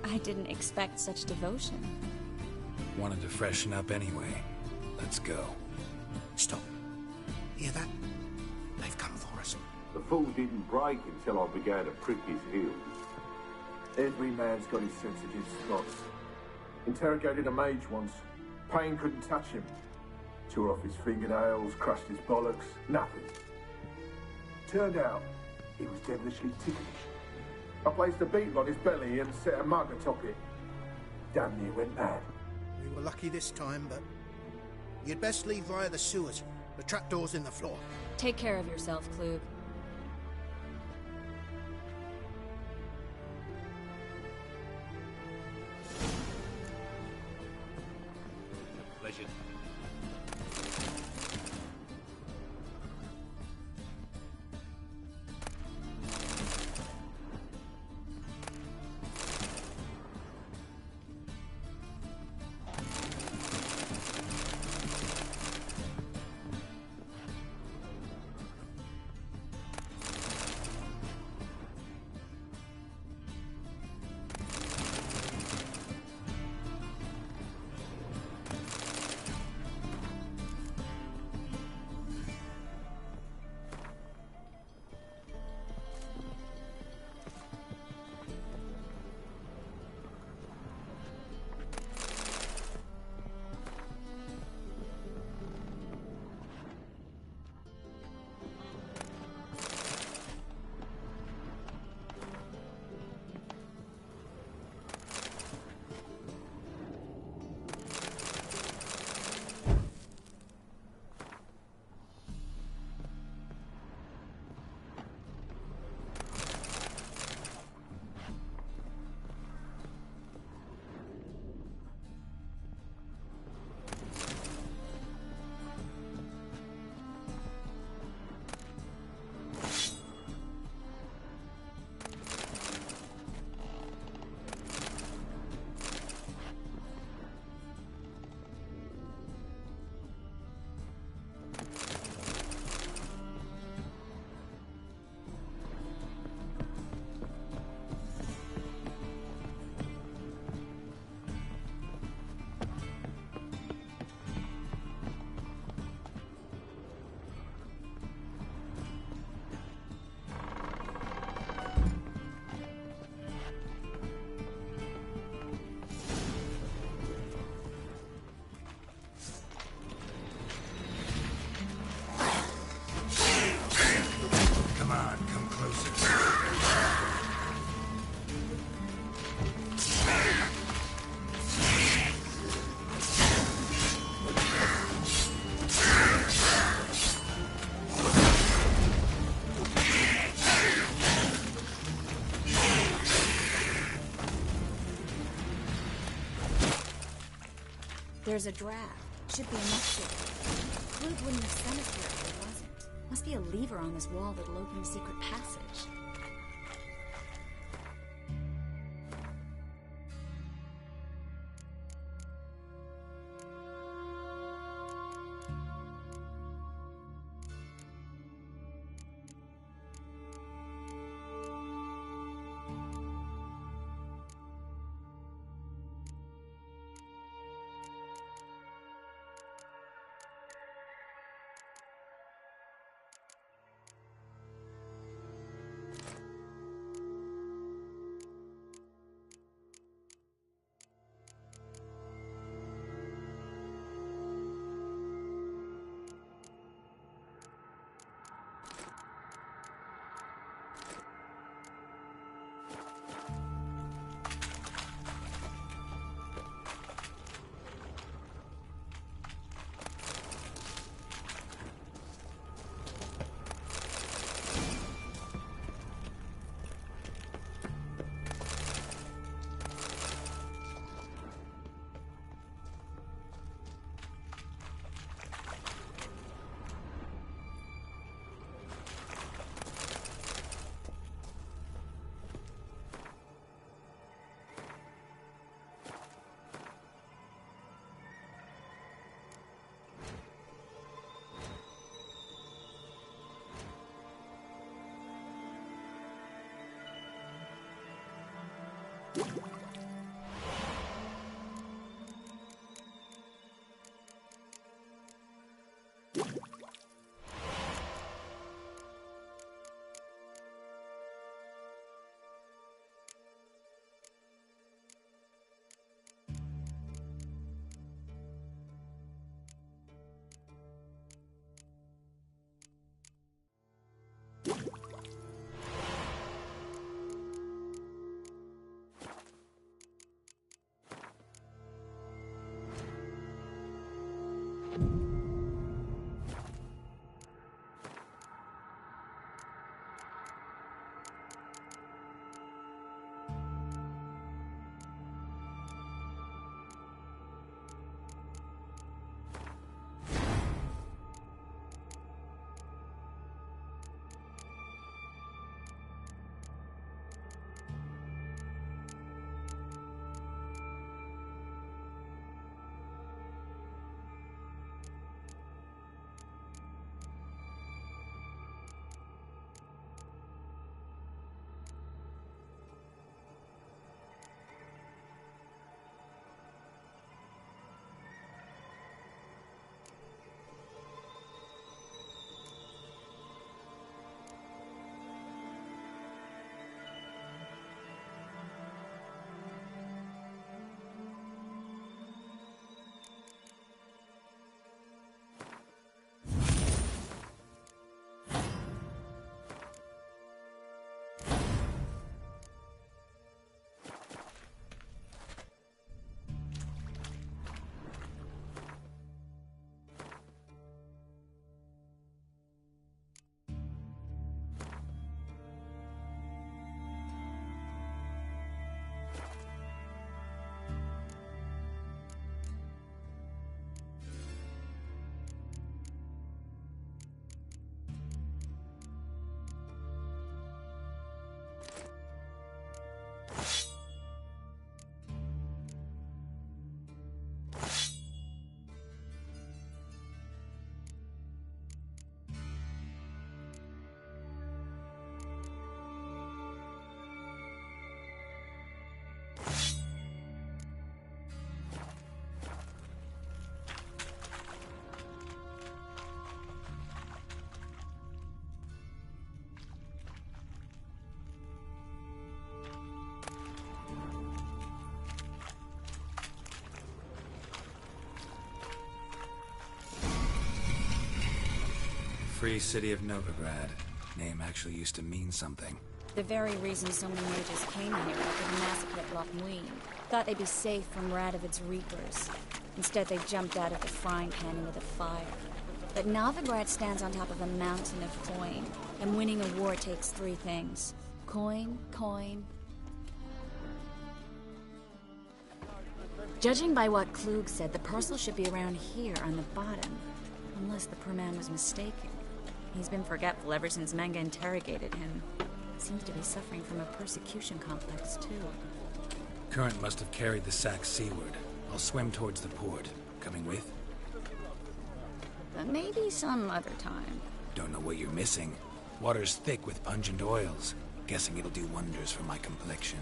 I didn't expect such devotion. Wanted to freshen up anyway. Let's go. Stop. Hear that? They've come for us. The fall didn't break until I began to prick his heels. Every man's got his sensitive spots. Interrogated a mage once. Pain couldn't touch him. Tore off his fingernails, crushed his bollocks, nothing. Turned out, he was devilishly ticklish. I placed a beetle on his belly and set a mug atop it. Damn near went mad. We were lucky this time, but you'd best leave via the sewers. The trapdoor's in the floor. Take care of yourself, Klug. Pleasure. There's a draft. Should be enough to... Klug wouldn't have sent us here if there wasn't. Must be a lever on this wall that'll open a secret passage. Free city of Novigrad. Name actually used to mean something. The very reason so many mages came here after the massacre at Lochmuin. Thought they'd be safe from Radovid's reapers. Instead, they jumped out of the frying pan into the fire. But Novigrad stands on top of a mountain of coin, and winning a war takes three things. Coin, coin... Judging by what Klug said, the parcel should be around here on the bottom. Unless the poor man was mistaken. He's been forgetful ever since Manga interrogated him. Seems to be suffering from a persecution complex, too. Current must have carried the sack seaward. I'll swim towards the port. Coming with? Maybe some other time. Don't know what you're missing. Water's thick with pungent oils. Guessing it'll do wonders for my complexion.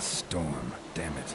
storm, damn it.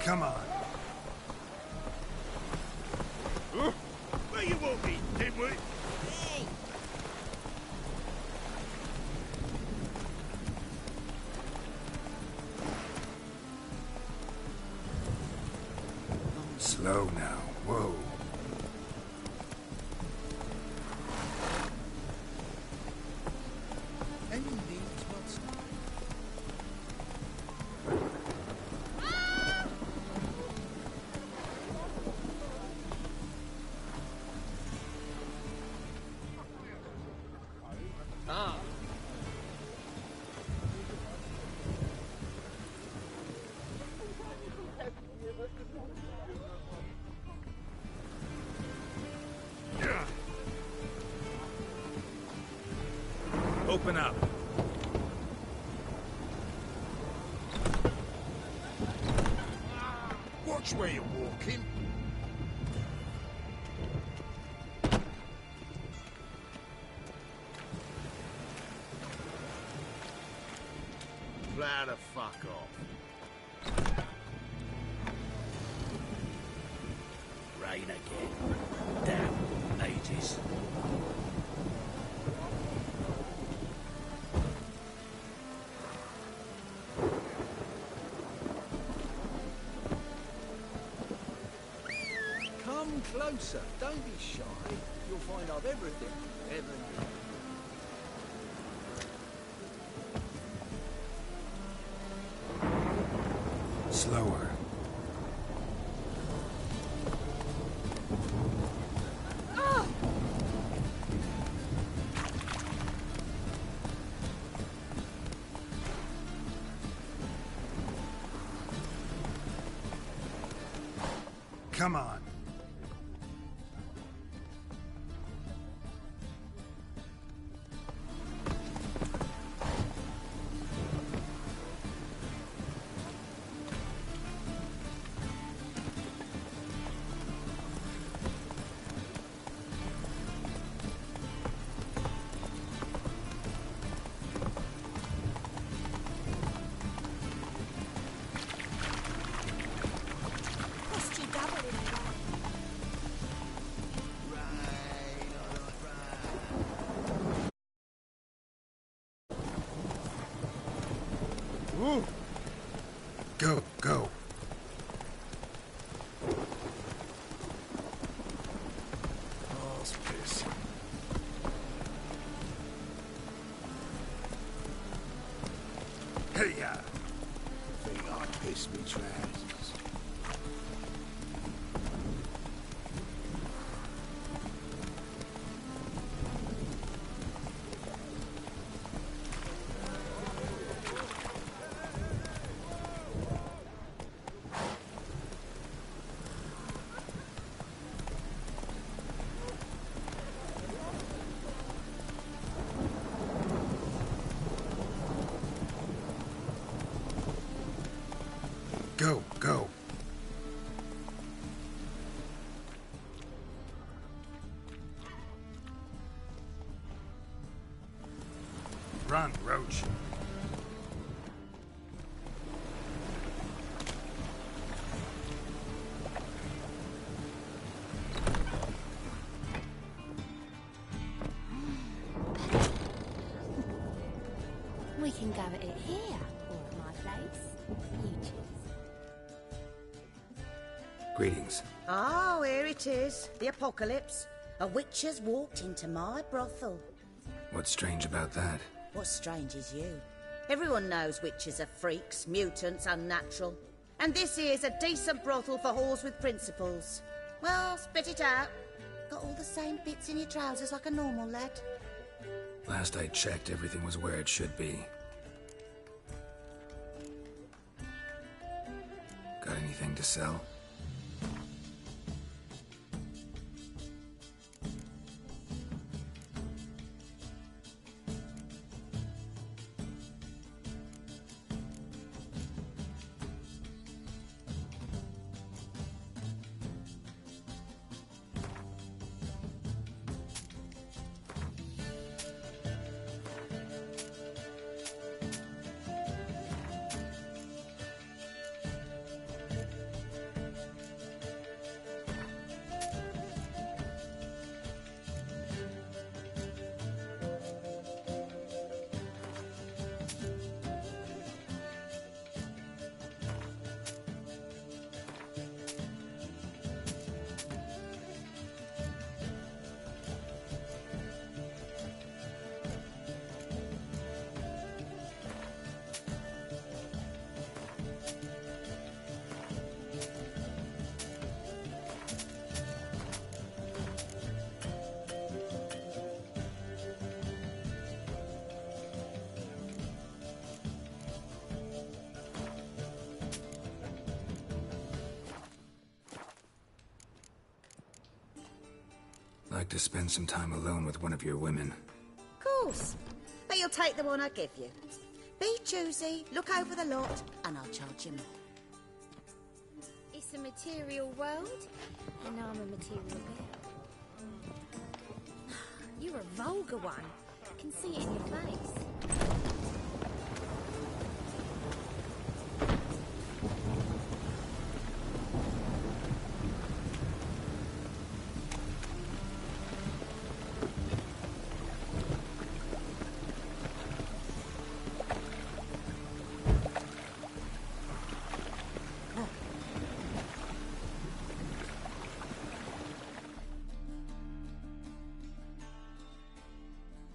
Come on. Where you want me, dimwit? Hey! Slow now. Whoa. Open up. Watch where you're walking. Plow the fuck off. Rain again. Damn, ages. Come closer. Don't be shy. You'll find I've everything you ever need. Slower. Come on. Must you dabble in it? Ooh. Go, go. All's piss. Hey, ya. Think I pissed me trousers. Go, go. Run, Roach. We can go at it here, or at my place. You choose. Greetings. Oh, here it is. The apocalypse. A witch has walked into my brothel. What's strange about that? What's strange is you. Everyone knows witches are freaks, mutants, unnatural. And this here's a decent brothel for whores with principles. Well, spit it out. Got all the same bits in your trousers like a normal lad. Last I checked, everything was where it should be. Got anything to sell? Like to spend some time alone with one of your women. Of course. But you'll take the one I give you. Be choosy, look over the lot, and I'll charge you more. It's a material world, and I'm a material girl. You're a vulgar one. I can see it in your face.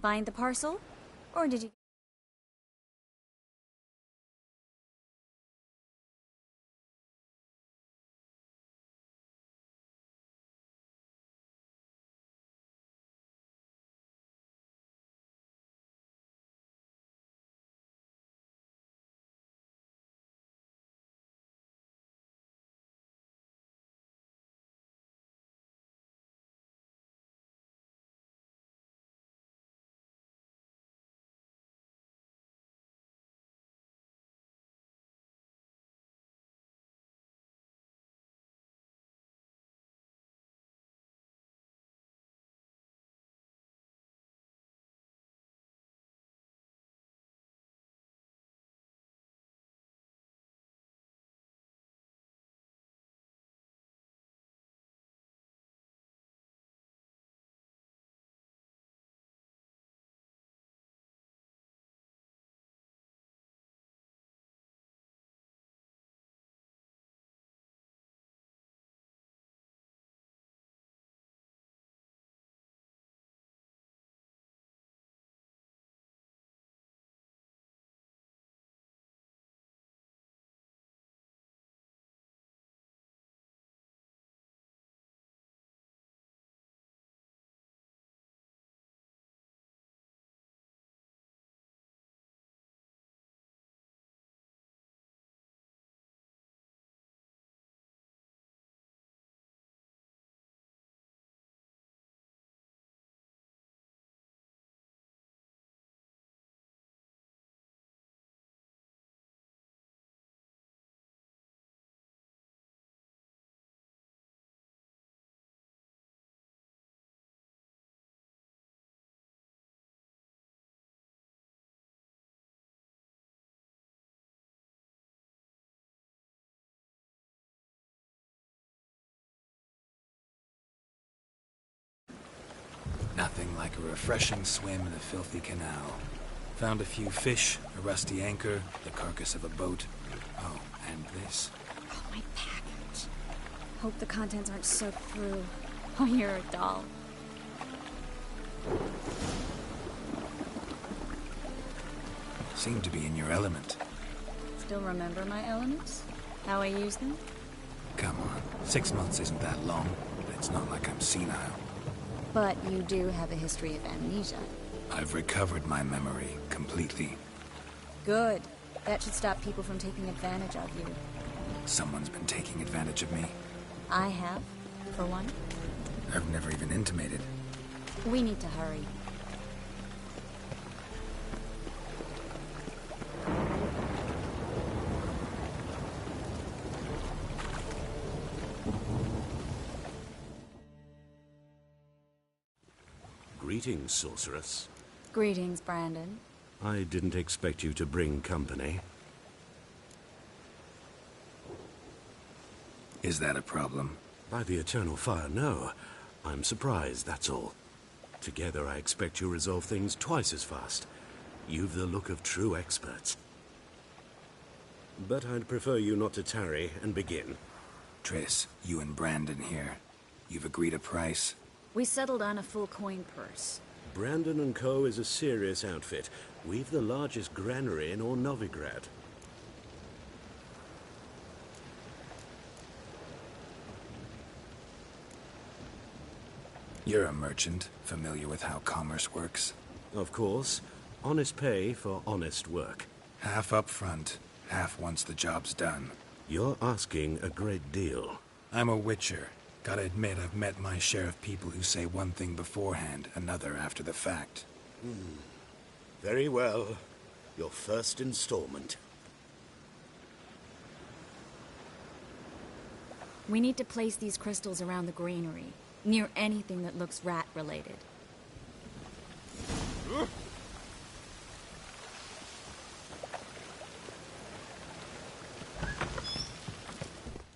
Find the parcel? Or did you... for a refreshing swim in a filthy canal. Found a few fish, a rusty anchor, the carcass of a boat. Oh, and this. Oh, my package. Hope the contents aren't soaked through. Oh, you're a doll. Seem to be in your element. Still remember my elements? How I use them? Come on, 6 months isn't that long, but it's not like I'm senile. But you do have a history of amnesia. I've recovered my memory completely. Good. That should stop people from taking advantage of you. Someone's been taking advantage of me. I have, for one. I've never even intimated. We need to hurry. Greetings, sorceress. Greetings, Brandon. I didn't expect you to bring company. Is that a problem? By the eternal fire, no. I'm surprised, that's all. Together, I expect you'll resolve things twice as fast. You've the look of true experts. But I'd prefer you not to tarry and begin. Triss, you and Brandon here. You've agreed a price? We settled on a full coin purse. Brandon & Co. is a serious outfit. We've the largest granary in all Novigrad. You're a merchant, familiar with how commerce works? Of course. Honest pay for honest work. Half up front, half once the job's done. You're asking a great deal. I'm a witcher. Gotta admit, I've met my share of people who say one thing beforehand, another after the fact. Very well. Your first installment. We need to place these crystals around the granary, near anything that looks rat-related.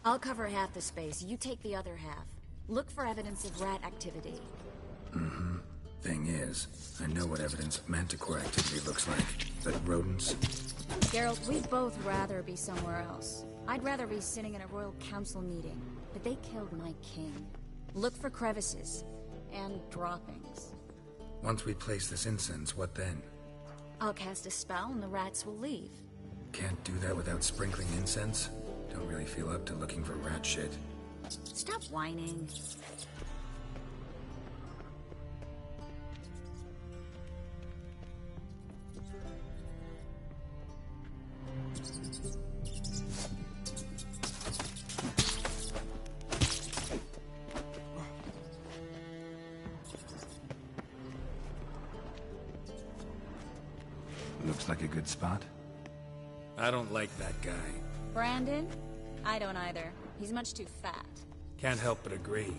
I'll cover half the space, you take the other half. Look for evidence of rat activity. Mm-hmm. Thing is, I know what evidence of manticore activity looks like, but rodents... Geralt, we'd both rather be somewhere else. I'd rather be sitting in a royal council meeting, but they killed my king. Look for crevices, and droppings. Once we place this incense, what then? I'll cast a spell and the rats will leave. Can't do that without sprinkling incense? Don't really feel up to looking for rat shit. Stop whining. Looks like a good spot. I don't like that guy. Brandon? I don't either. He's much too fat. Can't help but agree.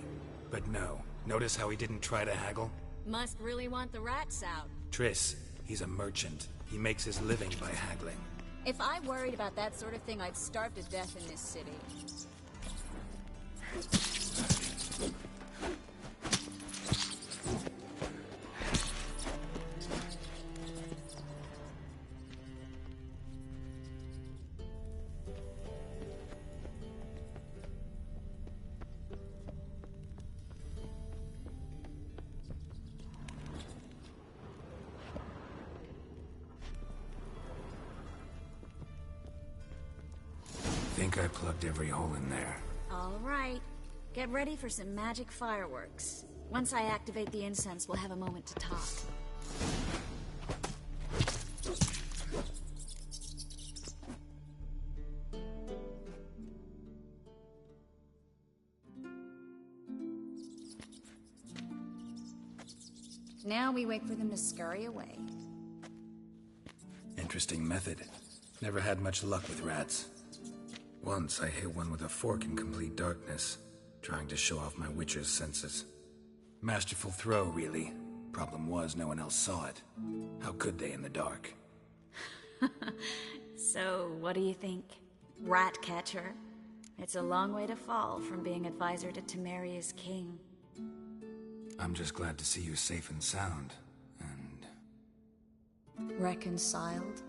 But no. Notice how he didn't try to haggle? Must really want the rats out. Triss, he's a merchant. He makes his living by haggling. If I worried about that sort of thing, I'd starve to death in this city. Think I plugged every hole in there. All right. Get ready for some magic fireworks. Once I activate the incense, we'll have a moment to talk. Now we wait for them to scurry away. Interesting method. Never had much luck with rats. Once I hit one with a fork in complete darkness, trying to show off my witcher's senses. Masterful throw, really. Problem was, no one else saw it. How could they in the dark? So, what do you think? Rat catcher? It's a long way to fall from being advisor to Temeria's king. I'm just glad to see you safe and sound, and... Reconciled?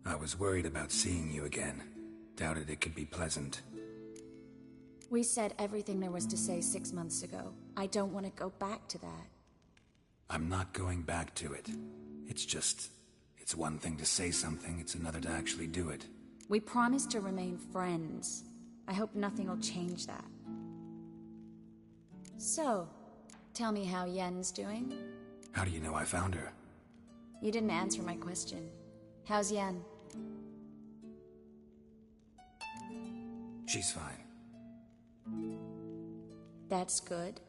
I was worried about seeing you again. Doubted it could be pleasant. We said everything there was to say 6 months ago. I don't want to go back to that. I'm not going back to it. It's one thing to say something, it's another to actually do it. We promised to remain friends. I hope nothing will change that. So, tell me how Yen's doing? How do you know I found her? You didn't answer my question. How's Yen? She's fine. That's good.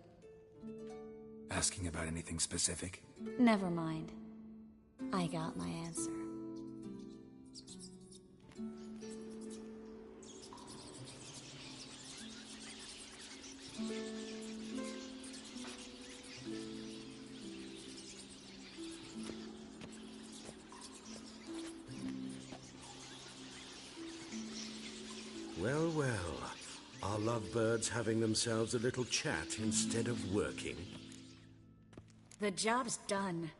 Asking about anything specific? Never mind. I got my answer. Well, well. Are lovebirds having themselves a little chat instead of working? The job's done.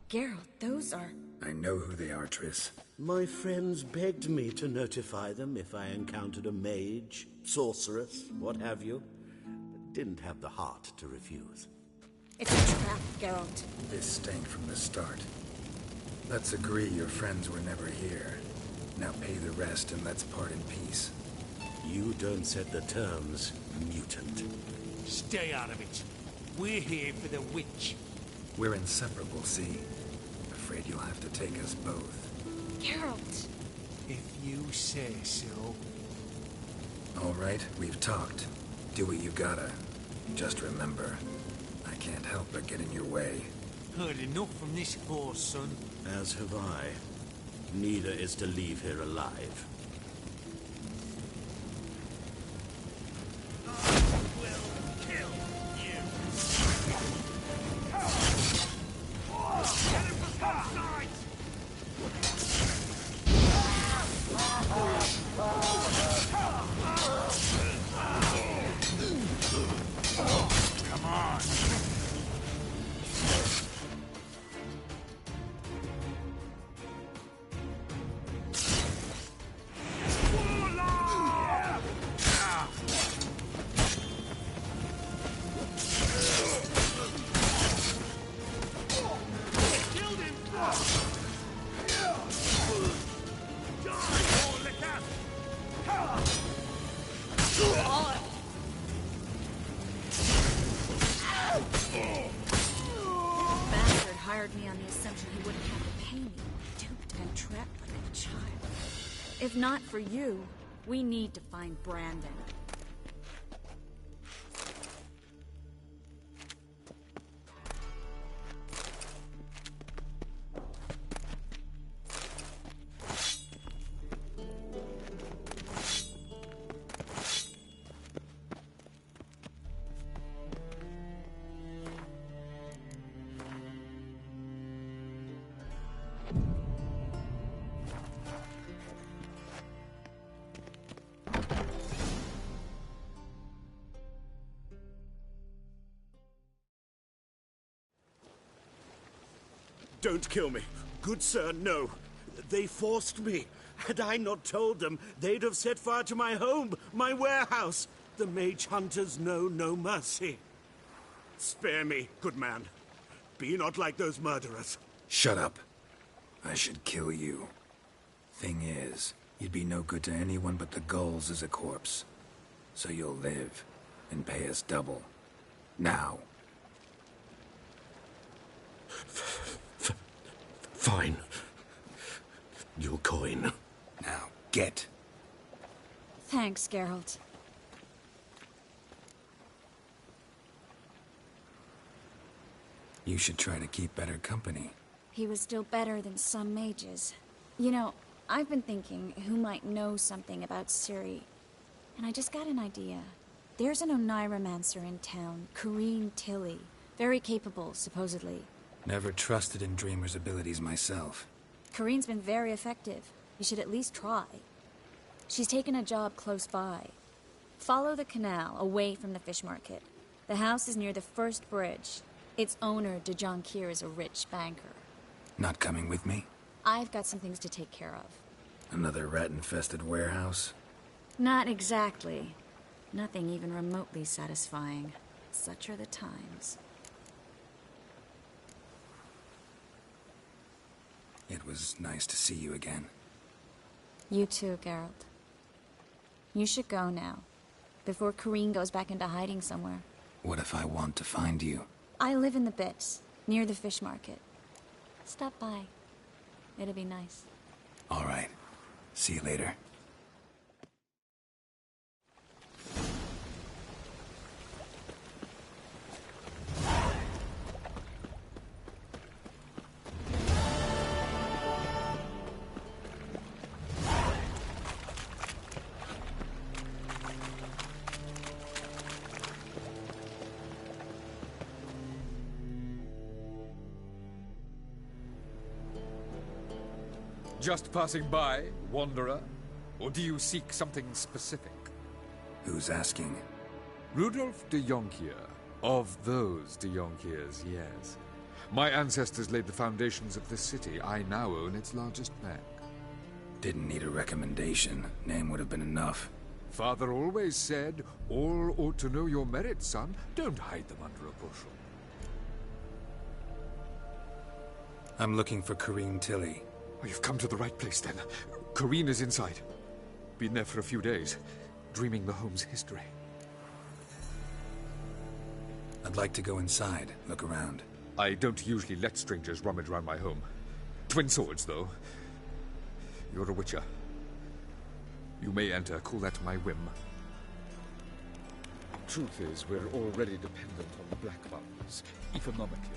Geralt, those are... I know who they are, Triss. My friends begged me to notify them if I encountered a mage, sorceress, what have you. Didn't have the heart to refuse. It's a trap, Geralt. This stank from the start. Let's agree your friends were never here. Now pay the rest and let's part in peace. You don't set the terms, mutant. Stay out of it. We're here for the witch. We're inseparable, see? Afraid you'll have to take us both. Geralt! If you say so. All right, we've talked. Do what you gotta. Just remember, I can't help but get in your way. Heard enough from this horse, son. As have I. Neither is to leave here alive. Me on the assumption he wouldn't have to pay me, duped and trapped like a child. If not for you, we need to find Brandon. Don't kill me. Good sir, no. They forced me. Had I not told them, they'd have set fire to my home, my warehouse. The mage hunters know no mercy. Spare me, good man. Be not like those murderers. Shut up. I should kill you. Thing is, you'd be no good to anyone but the gulls as a corpse. So you'll live, and pay us double. Now. Fine. Your coin. Now, get. Thanks, Geralt. You should try to keep better company. He was still better than some mages. You know, I've been thinking who might know something about Ciri. And I just got an idea. There's an Oneiromancer in town, Corrine Tilly. Very capable, supposedly. Never trusted in Dreamer's abilities myself. Corrine's been very effective. You should at least try. She's taken a job close by. Follow the canal, away from the fish market. The house is near the first bridge. Its owner, de Jonquier, is a rich banker. Not coming with me? I've got some things to take care of. Another rat-infested warehouse? Not exactly. Nothing even remotely satisfying. Such are the times. It was nice to see you again. You too, Geralt. You should go now, before Corrine goes back into hiding somewhere. What if I want to find you? I live in the Bits, near the fish market. Stop by. It'll be nice. All right. See you later. Just passing by, wanderer? Or do you seek something specific? Who's asking? Rudolf de Jonquier. Of those de Jonquiers, yes. My ancestors laid the foundations of this city. I now own its largest bank. Didn't need a recommendation. Name would have been enough. Father always said, all ought to know your merits, son. Don't hide them under a bushel. I'm looking for Corrine Tilly. Oh, you've come to the right place, then. Corrine is inside. Been there for a few days, dreaming the home's history. I'd like to go inside, look around. I don't usually let strangers rummage around my home. Twin swords, though. You're a witcher. You may enter, call that my whim. Truth is, we're already dependent on the black ones, economically.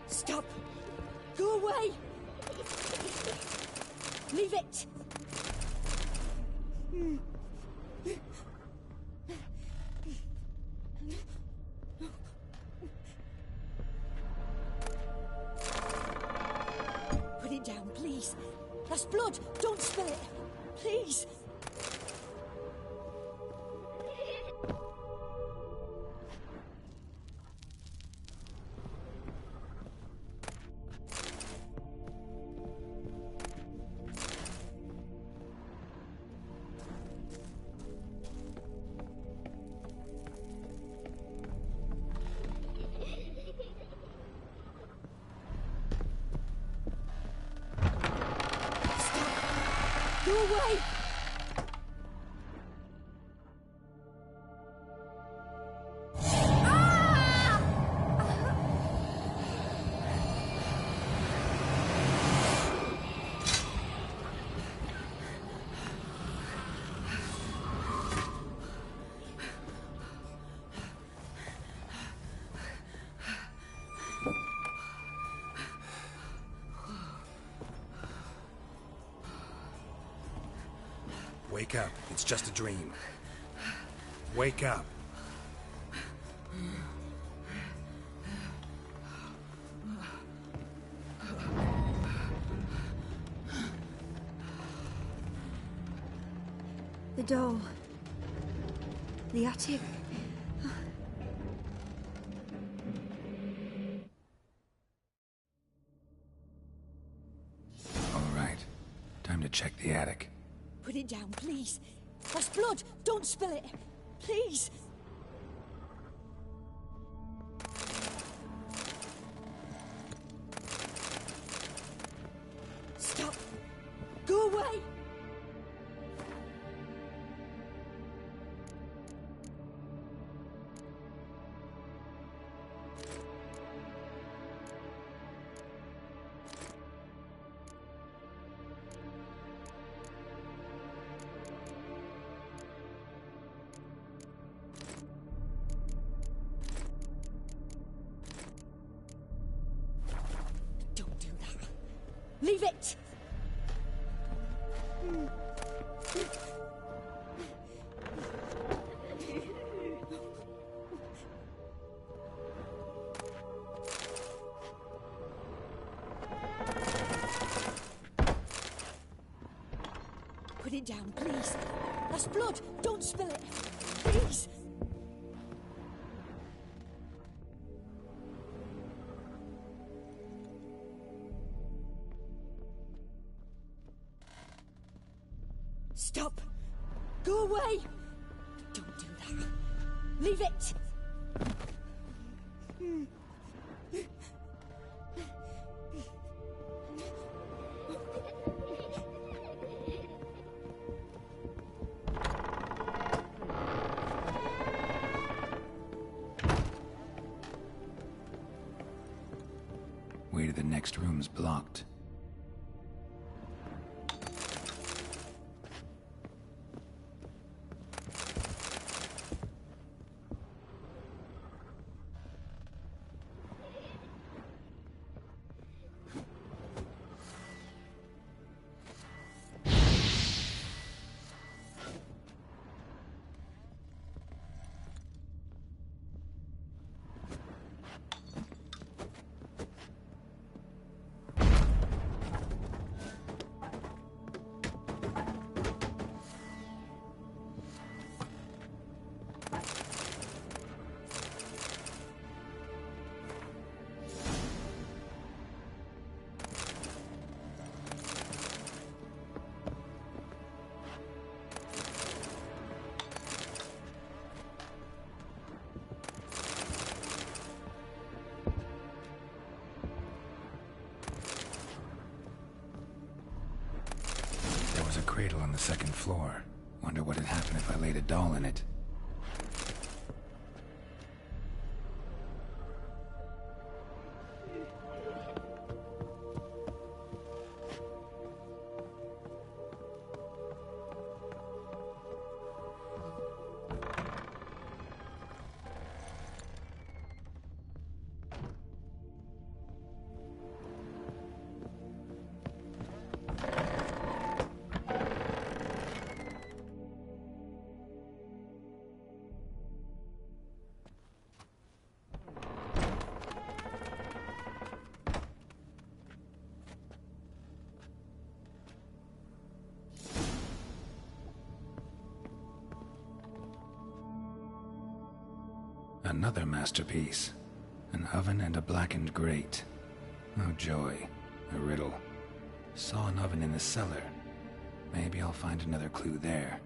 Stop! Go away! Leave it! Put it down, please. That's blood! Don't spill it! Please! Go away! Wake up. It's just a dream. Wake up. The door. The attic. All right. Time to check the attic. Put it down, please. That's blood. Don't spill it. Please. Stop. Go away. Leave it! Put it down, please. That's blood. Don't spill it. Please. Stop! Go away! Don't do that. Leave it! Way to the next room's blocked. A cradle on the second floor. Wonder what would happen if I laid a doll in it. Another masterpiece. An oven and a blackened grate. Oh joy. A riddle. Saw an oven in the cellar. Maybe I'll find another clue there.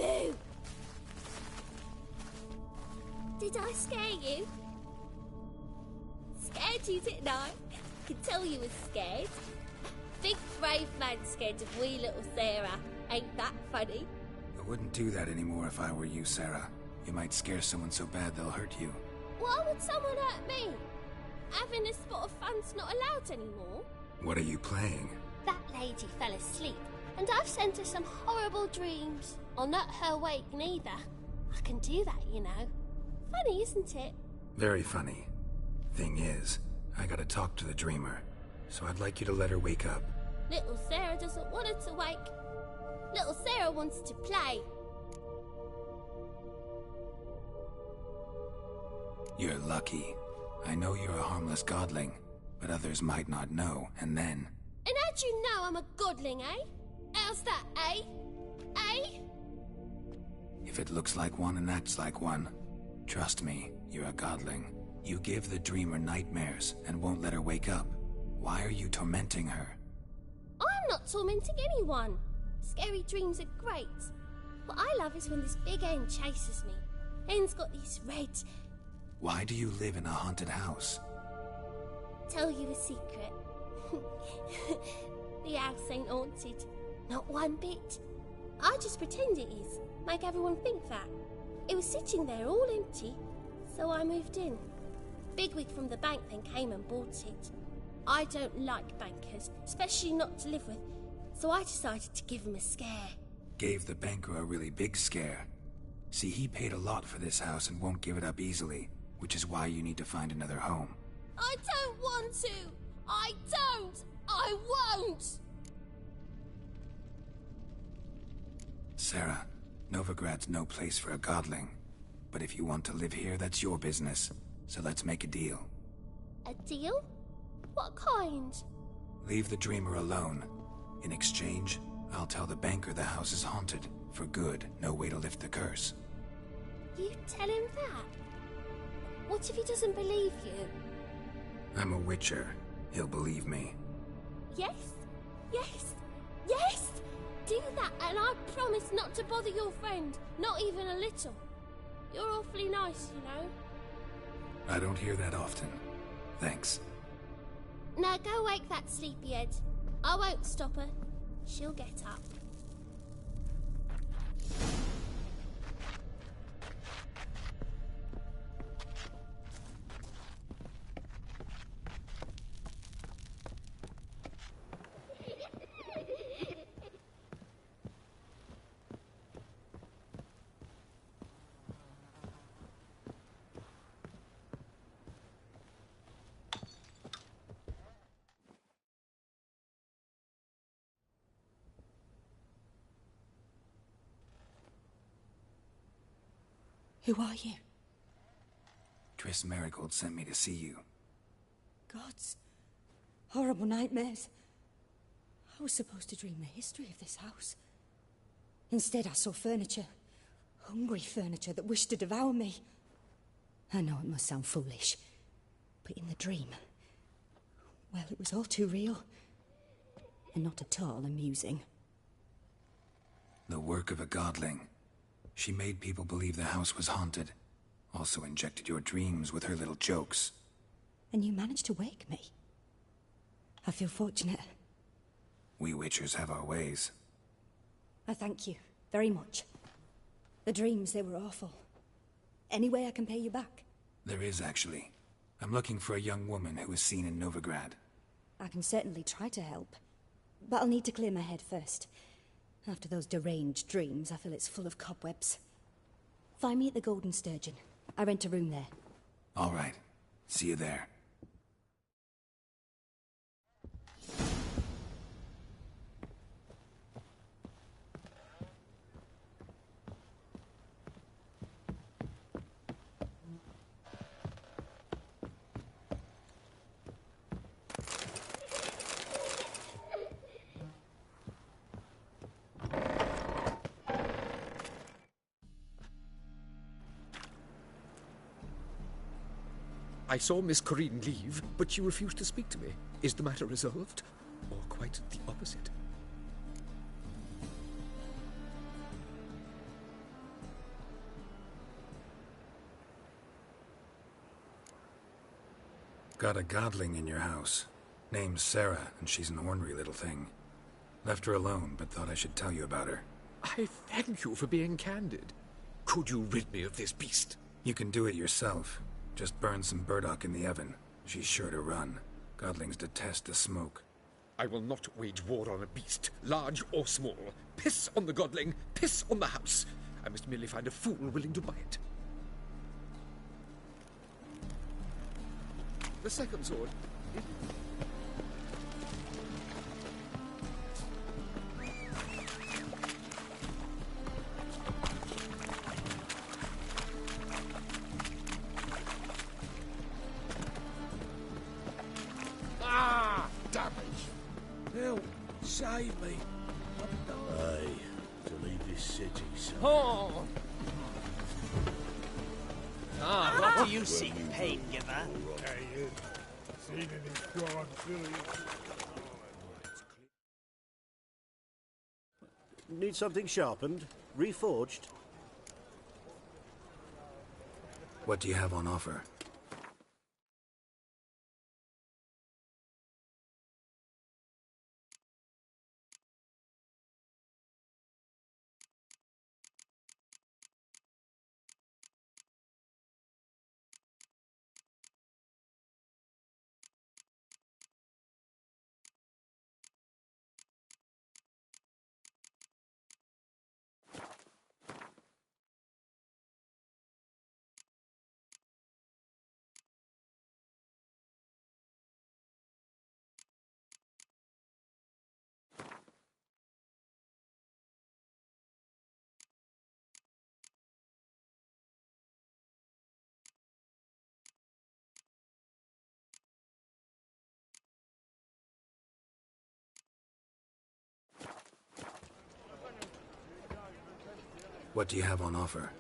Boo! Did I scare you? Scared you, didn't I? Can tell you was scared. Big brave man scared of wee little Sarah. Ain't that funny? I wouldn't do that anymore if I were you, Sarah. You might scare someone so bad they'll hurt you. Why would someone hurt me? Having a spot of fun's not allowed anymore. What are you playing? That lady fell asleep, and I've sent her some horrible dreams. I'll not her wake neither. I can do that, you know. Funny, isn't it? Very funny. Thing is, I gotta talk to the dreamer, so I'd like you to let her wake up. Little Sarah doesn't want her to wake. Little Sarah wants to play. You're lucky. I know you're a harmless godling, but others might not know, and then... And how'd you know I'm a godling, eh? How's that, eh? Eh? If it looks like one and acts like one, trust me, you're a godling. You give the dreamer nightmares and won't let her wake up. Why are you tormenting her? I'm not tormenting anyone. Scary dreams are great. What I love is when this big hen chases me. Hen's got these red... Why do you live in a haunted house? Tell you a secret. The house ain't haunted. Not one bit. I just pretend it is. Make everyone think that. It was sitting there all empty, so I moved in. Bigwig from the bank then came and bought it. I don't like bankers, especially not to live with, so I decided to give him a scare. Gave the banker a really big scare. See, he paid a lot for this house and won't give it up easily, which is why you need to find another home. I don't want to! I don't! I won't! Sarah, Novigrad's no place for a godling. But if you want to live here, that's your business. So let's make a deal. A deal? What kind? Leave the dreamer alone. In exchange, I'll tell the banker the house is haunted. For good, no way to lift the curse. You tell him that? What if he doesn't believe you? I'm a witcher. He'll believe me. Yes? Yes? Yes! Do that and I promise not to bother your friend. Not even a little. You're awfully nice, you know. I don't hear that often. Thanks. Now go wake that sleepyhead. I won't stop her. She'll get up. Who are you? Triss Marigold sent me to see you. Gods. Horrible nightmares. I was supposed to dream the history of this house. Instead, I saw furniture. Hungry furniture that wished to devour me. I know it must sound foolish, but in the dream, well, it was all too real. And not at all amusing. The work of a godling. She made people believe the house was haunted. Also injected your dreams with her little jokes. And you managed to wake me. I feel fortunate. We witchers have our ways. I thank you very much. The dreams, they were awful. Any way I can pay you back? There is, actually. I'm looking for a young woman who was seen in Novigrad. I can certainly try to help. But I'll need to clear my head first. After those deranged dreams, I feel it's full of cobwebs. Find me at the Golden Sturgeon. I rent a room there. All right. See you there. I saw Miss Corinne leave, but she refused to speak to me. Is the matter resolved? Or quite the opposite? Got a godling in your house. Name's Sarah, and she's an ornery little thing. Left her alone, but thought I should tell you about her. I thank you for being candid. Could you rid me of this beast? You can do it yourself. Just burn some burdock in the oven. She's sure to run. Godlings detest the smoke. I will not wage war on a beast, large or small. Piss on the godling, piss on the house. I must merely find a fool willing to buy it. The second sword. Ah! Damage! Help! Save me! Aye, to leave this city, son. Oh! Ah, what do you seek, pain giver? Hey, seen any strong affiliates? Need something sharpened? Reforged? What do you have on offer? What do you have on offer?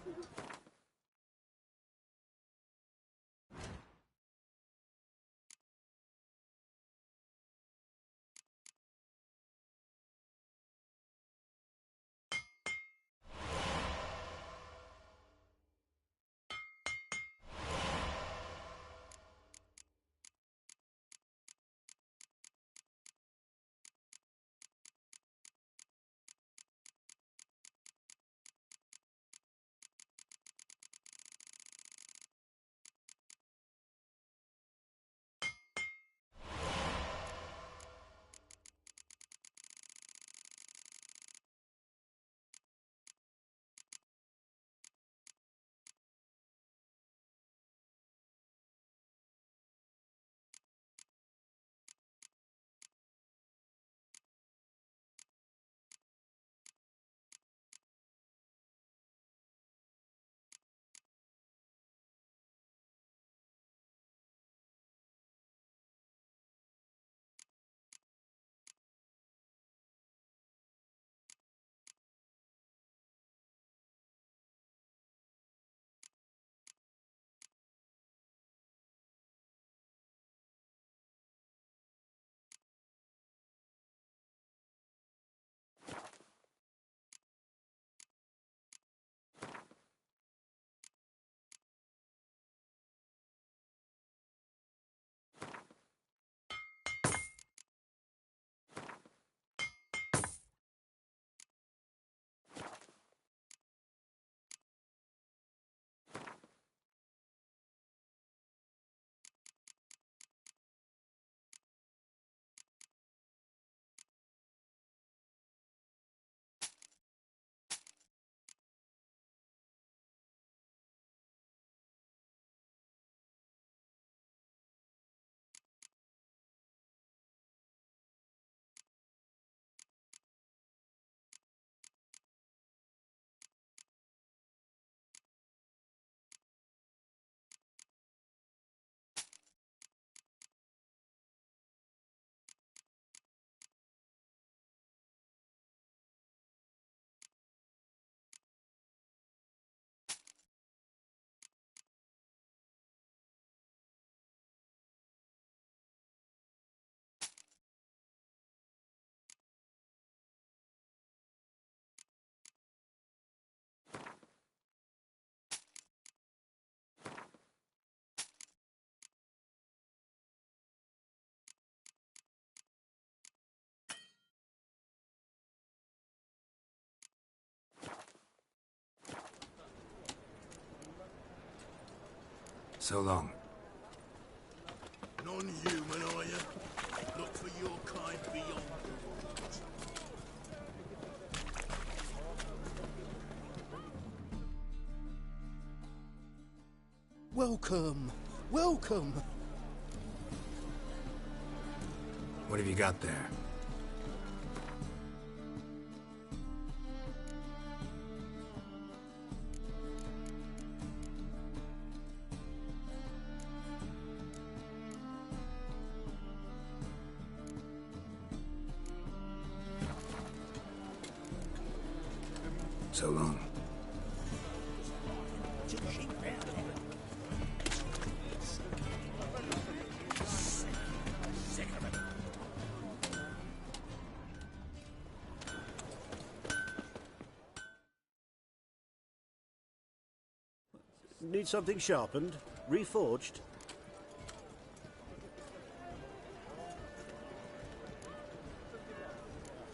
So long. Non-human, are you? Look for your kind beyond the rules. Welcome. Welcome. What have you got there? So long. Need something sharpened? Reforged?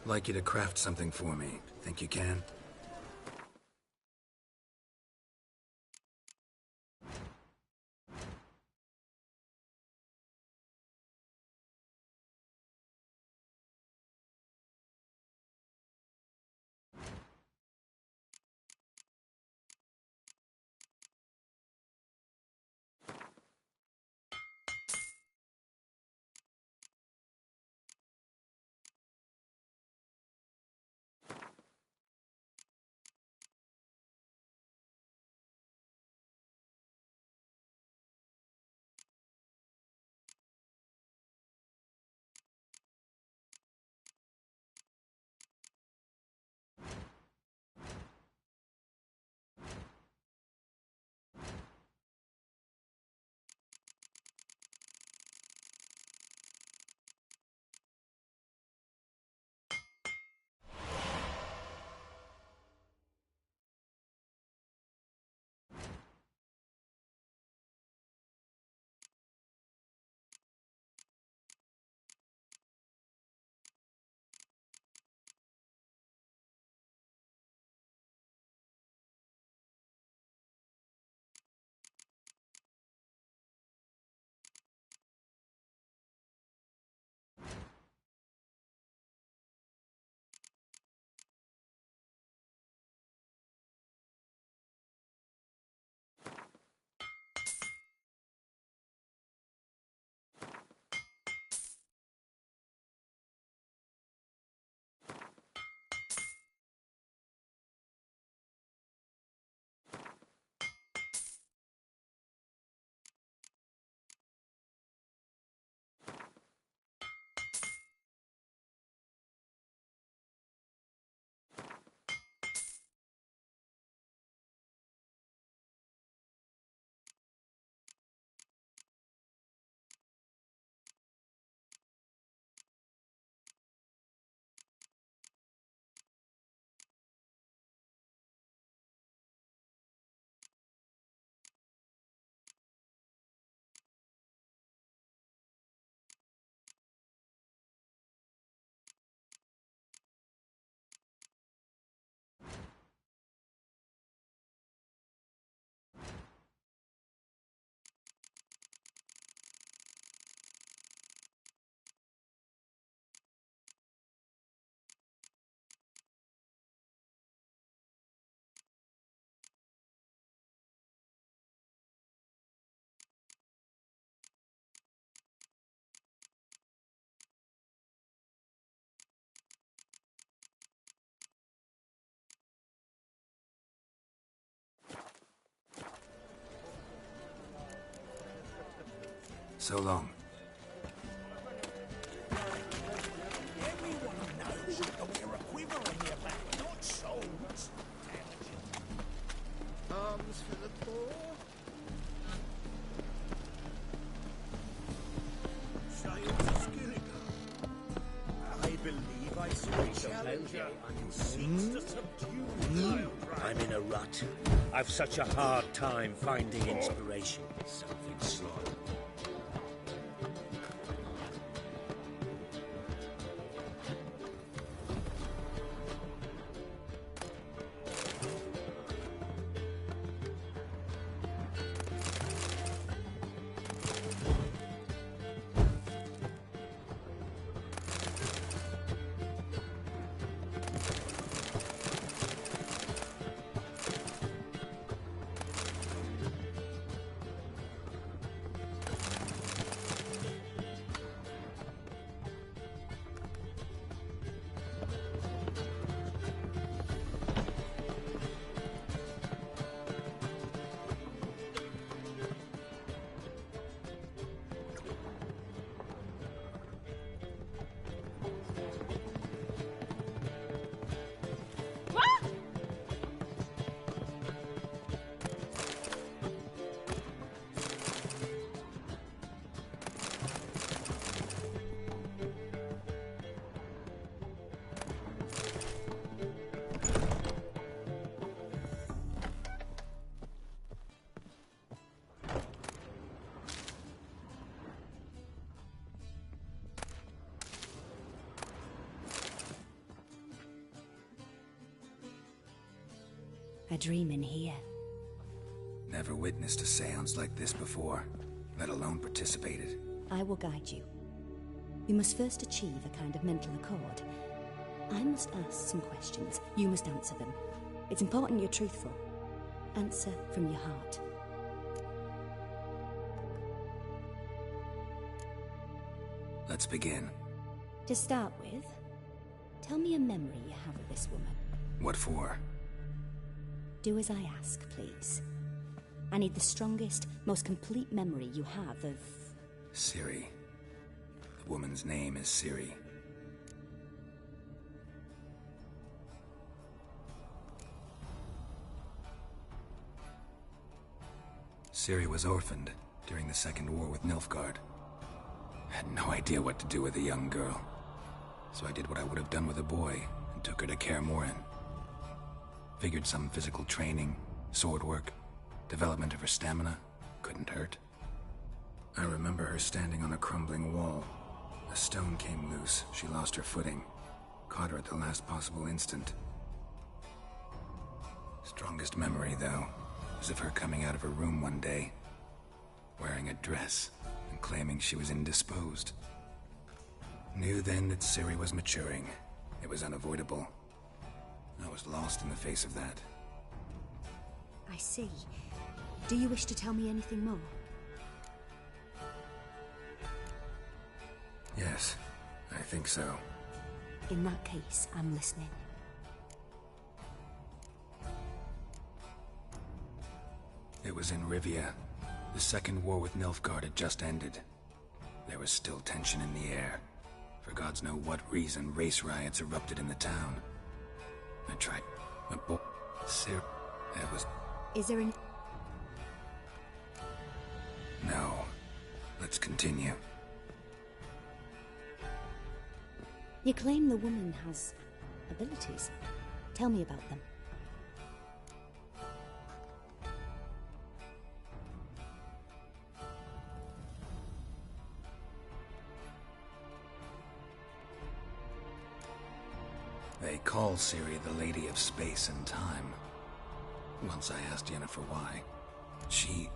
Like you to craft something for me. Think you can? So long. Everyone knows you can wear a quiver on your back, not swords. Arms for the poor. Sails a skilliger. I believe I saw a challenger who seeks to subdue the I'm in a rut. I've such a hard time finding inspiration. Something slow. A dream in here. Never witnessed a seance like this before, let alone participated. I will guide you. You must first achieve a kind of mental accord. I must ask some questions. You must answer them. It's important you're truthful. Answer from your heart. Let's begin. To start with, tell me a memory you have of this woman. What for? Do as I ask, please. I need the strongest, most complete memory you have of... Ciri. The woman's name is Ciri. Ciri was orphaned during the Second War with Nilfgaard. I had no idea what to do with a young girl, so I did what I would have done with a boy and took her to Kaer Morhen. Figured some physical training, sword work, development of her stamina couldn't hurt. I remember her standing on a crumbling wall. A stone came loose, she lost her footing. Caught her at the last possible instant. Strongest memory, though, was of her coming out of her room one day, wearing a dress and claiming she was indisposed. Knew then that Ciri was maturing. It was unavoidable. I was lost in the face of that. I see. Do you wish to tell me anything more? Yes, I think so. In that case, I'm listening. It was in Rivia. The Second War with Nilfgaard had just ended. There was still tension in the air. For gods know what reason, race riots erupted in the town. I tried... Ciri... That was... Is there any... No. Let's continue. You claim the woman has abilities. Tell me about them. They call Ciri the Lady of Space and Time. Once I asked Yennefer why. She...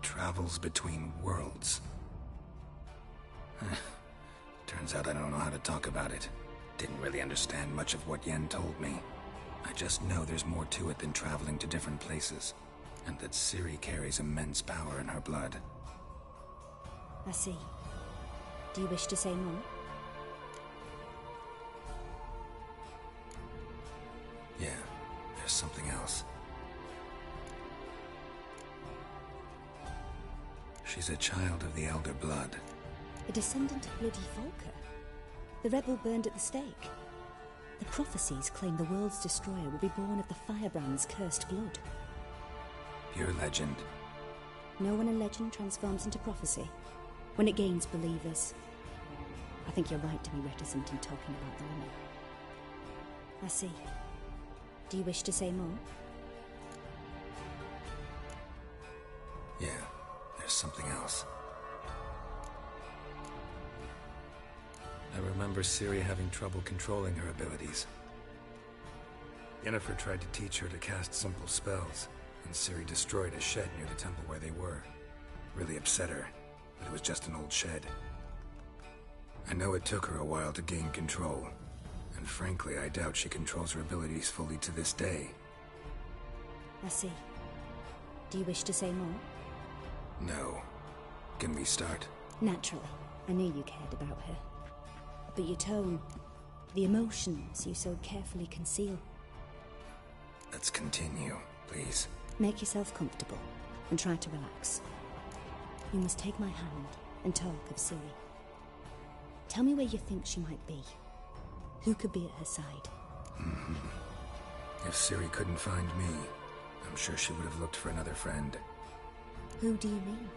travels between worlds. Turns out I don't know how to talk about it. Didn't really understand much of what Yen told me. I just know there's more to it than traveling to different places, and that Ciri carries immense power in her blood. I see. Do you wish to say more? Yeah, there's something else. She's a child of the Elder Blood. A descendant of bloody Volker. The rebel burned at the stake. The prophecies claim the world's destroyer will be born of the Firebrand's cursed blood. Pure legend. Know when a legend transforms into prophecy? When it gains believers. I think you're right to be reticent in talking about the woman. I see. Do you wish to say more? Yeah, there's something else. I remember Ciri having trouble controlling her abilities. Yennefer tried to teach her to cast simple spells, and Ciri destroyed a shed near the temple where they were. Really upset her, but it was just an old shed. I know it took her a while to gain control, and frankly, I doubt she controls her abilities fully to this day. I see. Do you wish to say more? No. Can we start? Naturally. I knew you cared about her. But your tone, the emotions you so carefully conceal. Let's continue, please. Make yourself comfortable and try to relax. You must take my hand and talk of Ciri. Tell me where you think she might be. Who could be at her side? If Ciri couldn't find me, I'm sure she would have looked for another friend. Who do you mean?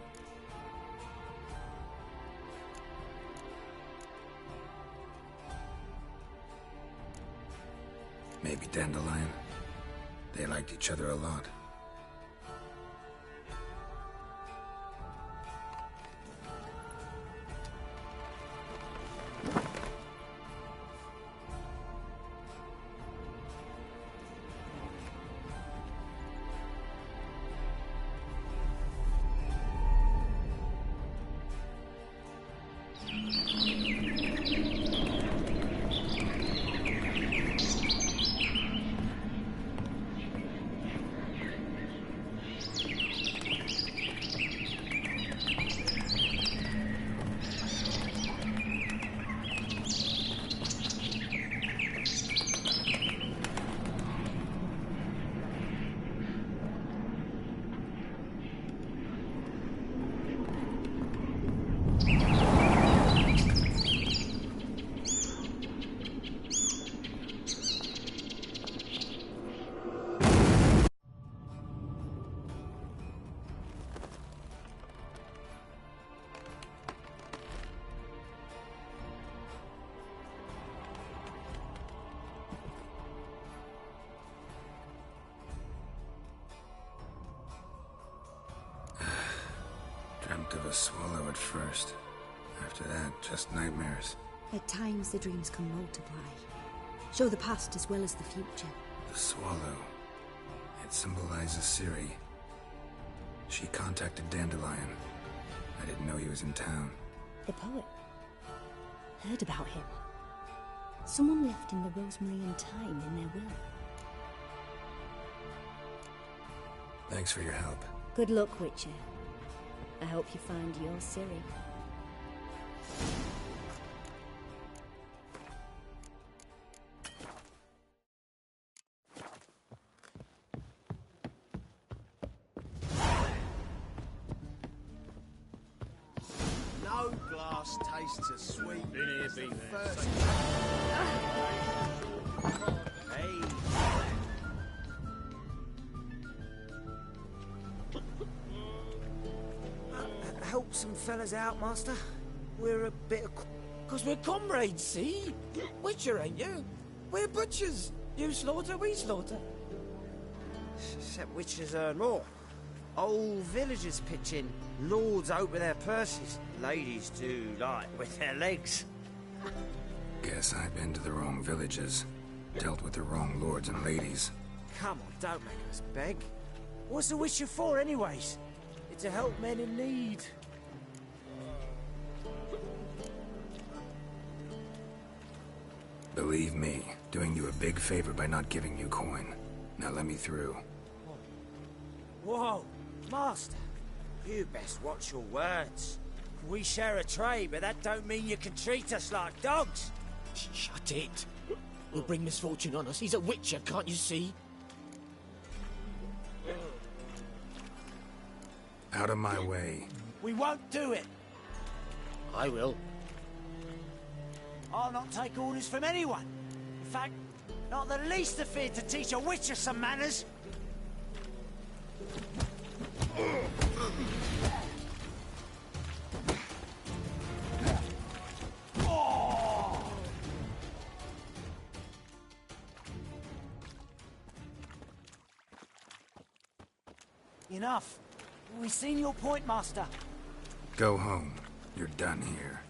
Maybe Dandelion. They liked each other a lot. Dreamt of a swallow at first. After that, just nightmares. At times, the dreams can multiply. Show the past as well as the future. The swallow. It symbolizes Ciri. She contacted Dandelion. I didn't know he was in town. The poet. Heard about him. Someone left in the Rosemary and Thyme in their will. Thanks for your help. Good luck, Witcher. I hope you find your Ciri. No glass tastes as sweet. Been here, been there. First. Hey. Help some fellas out, Master. We're a bit of... Because we're comrades, see? Witcher, ain't you? We're butchers. You slaughter, we slaughter. Except witches earn more. Old villagers pitch in. Lords out with their purses. Ladies do like with their legs. Guess I've been to the wrong villages. Dealt with the wrong lords and ladies. Come on, don't make us beg. What's the Witcher for, anyways? It's to help men in need. Believe me, doing you a big favor by not giving you coin. Now let me through. Whoa, Master. You best watch your words. We share a trade, but that don't mean you can treat us like dogs. Shut it. We'll bring misfortune on us. He's a Witcher, can't you see? Out of my way. We won't do it. I will. I'll not take orders from anyone. In fact, not the least afeard to teach a Witcher some manners. Enough. We've seen your point, Master. Go home. You're done here.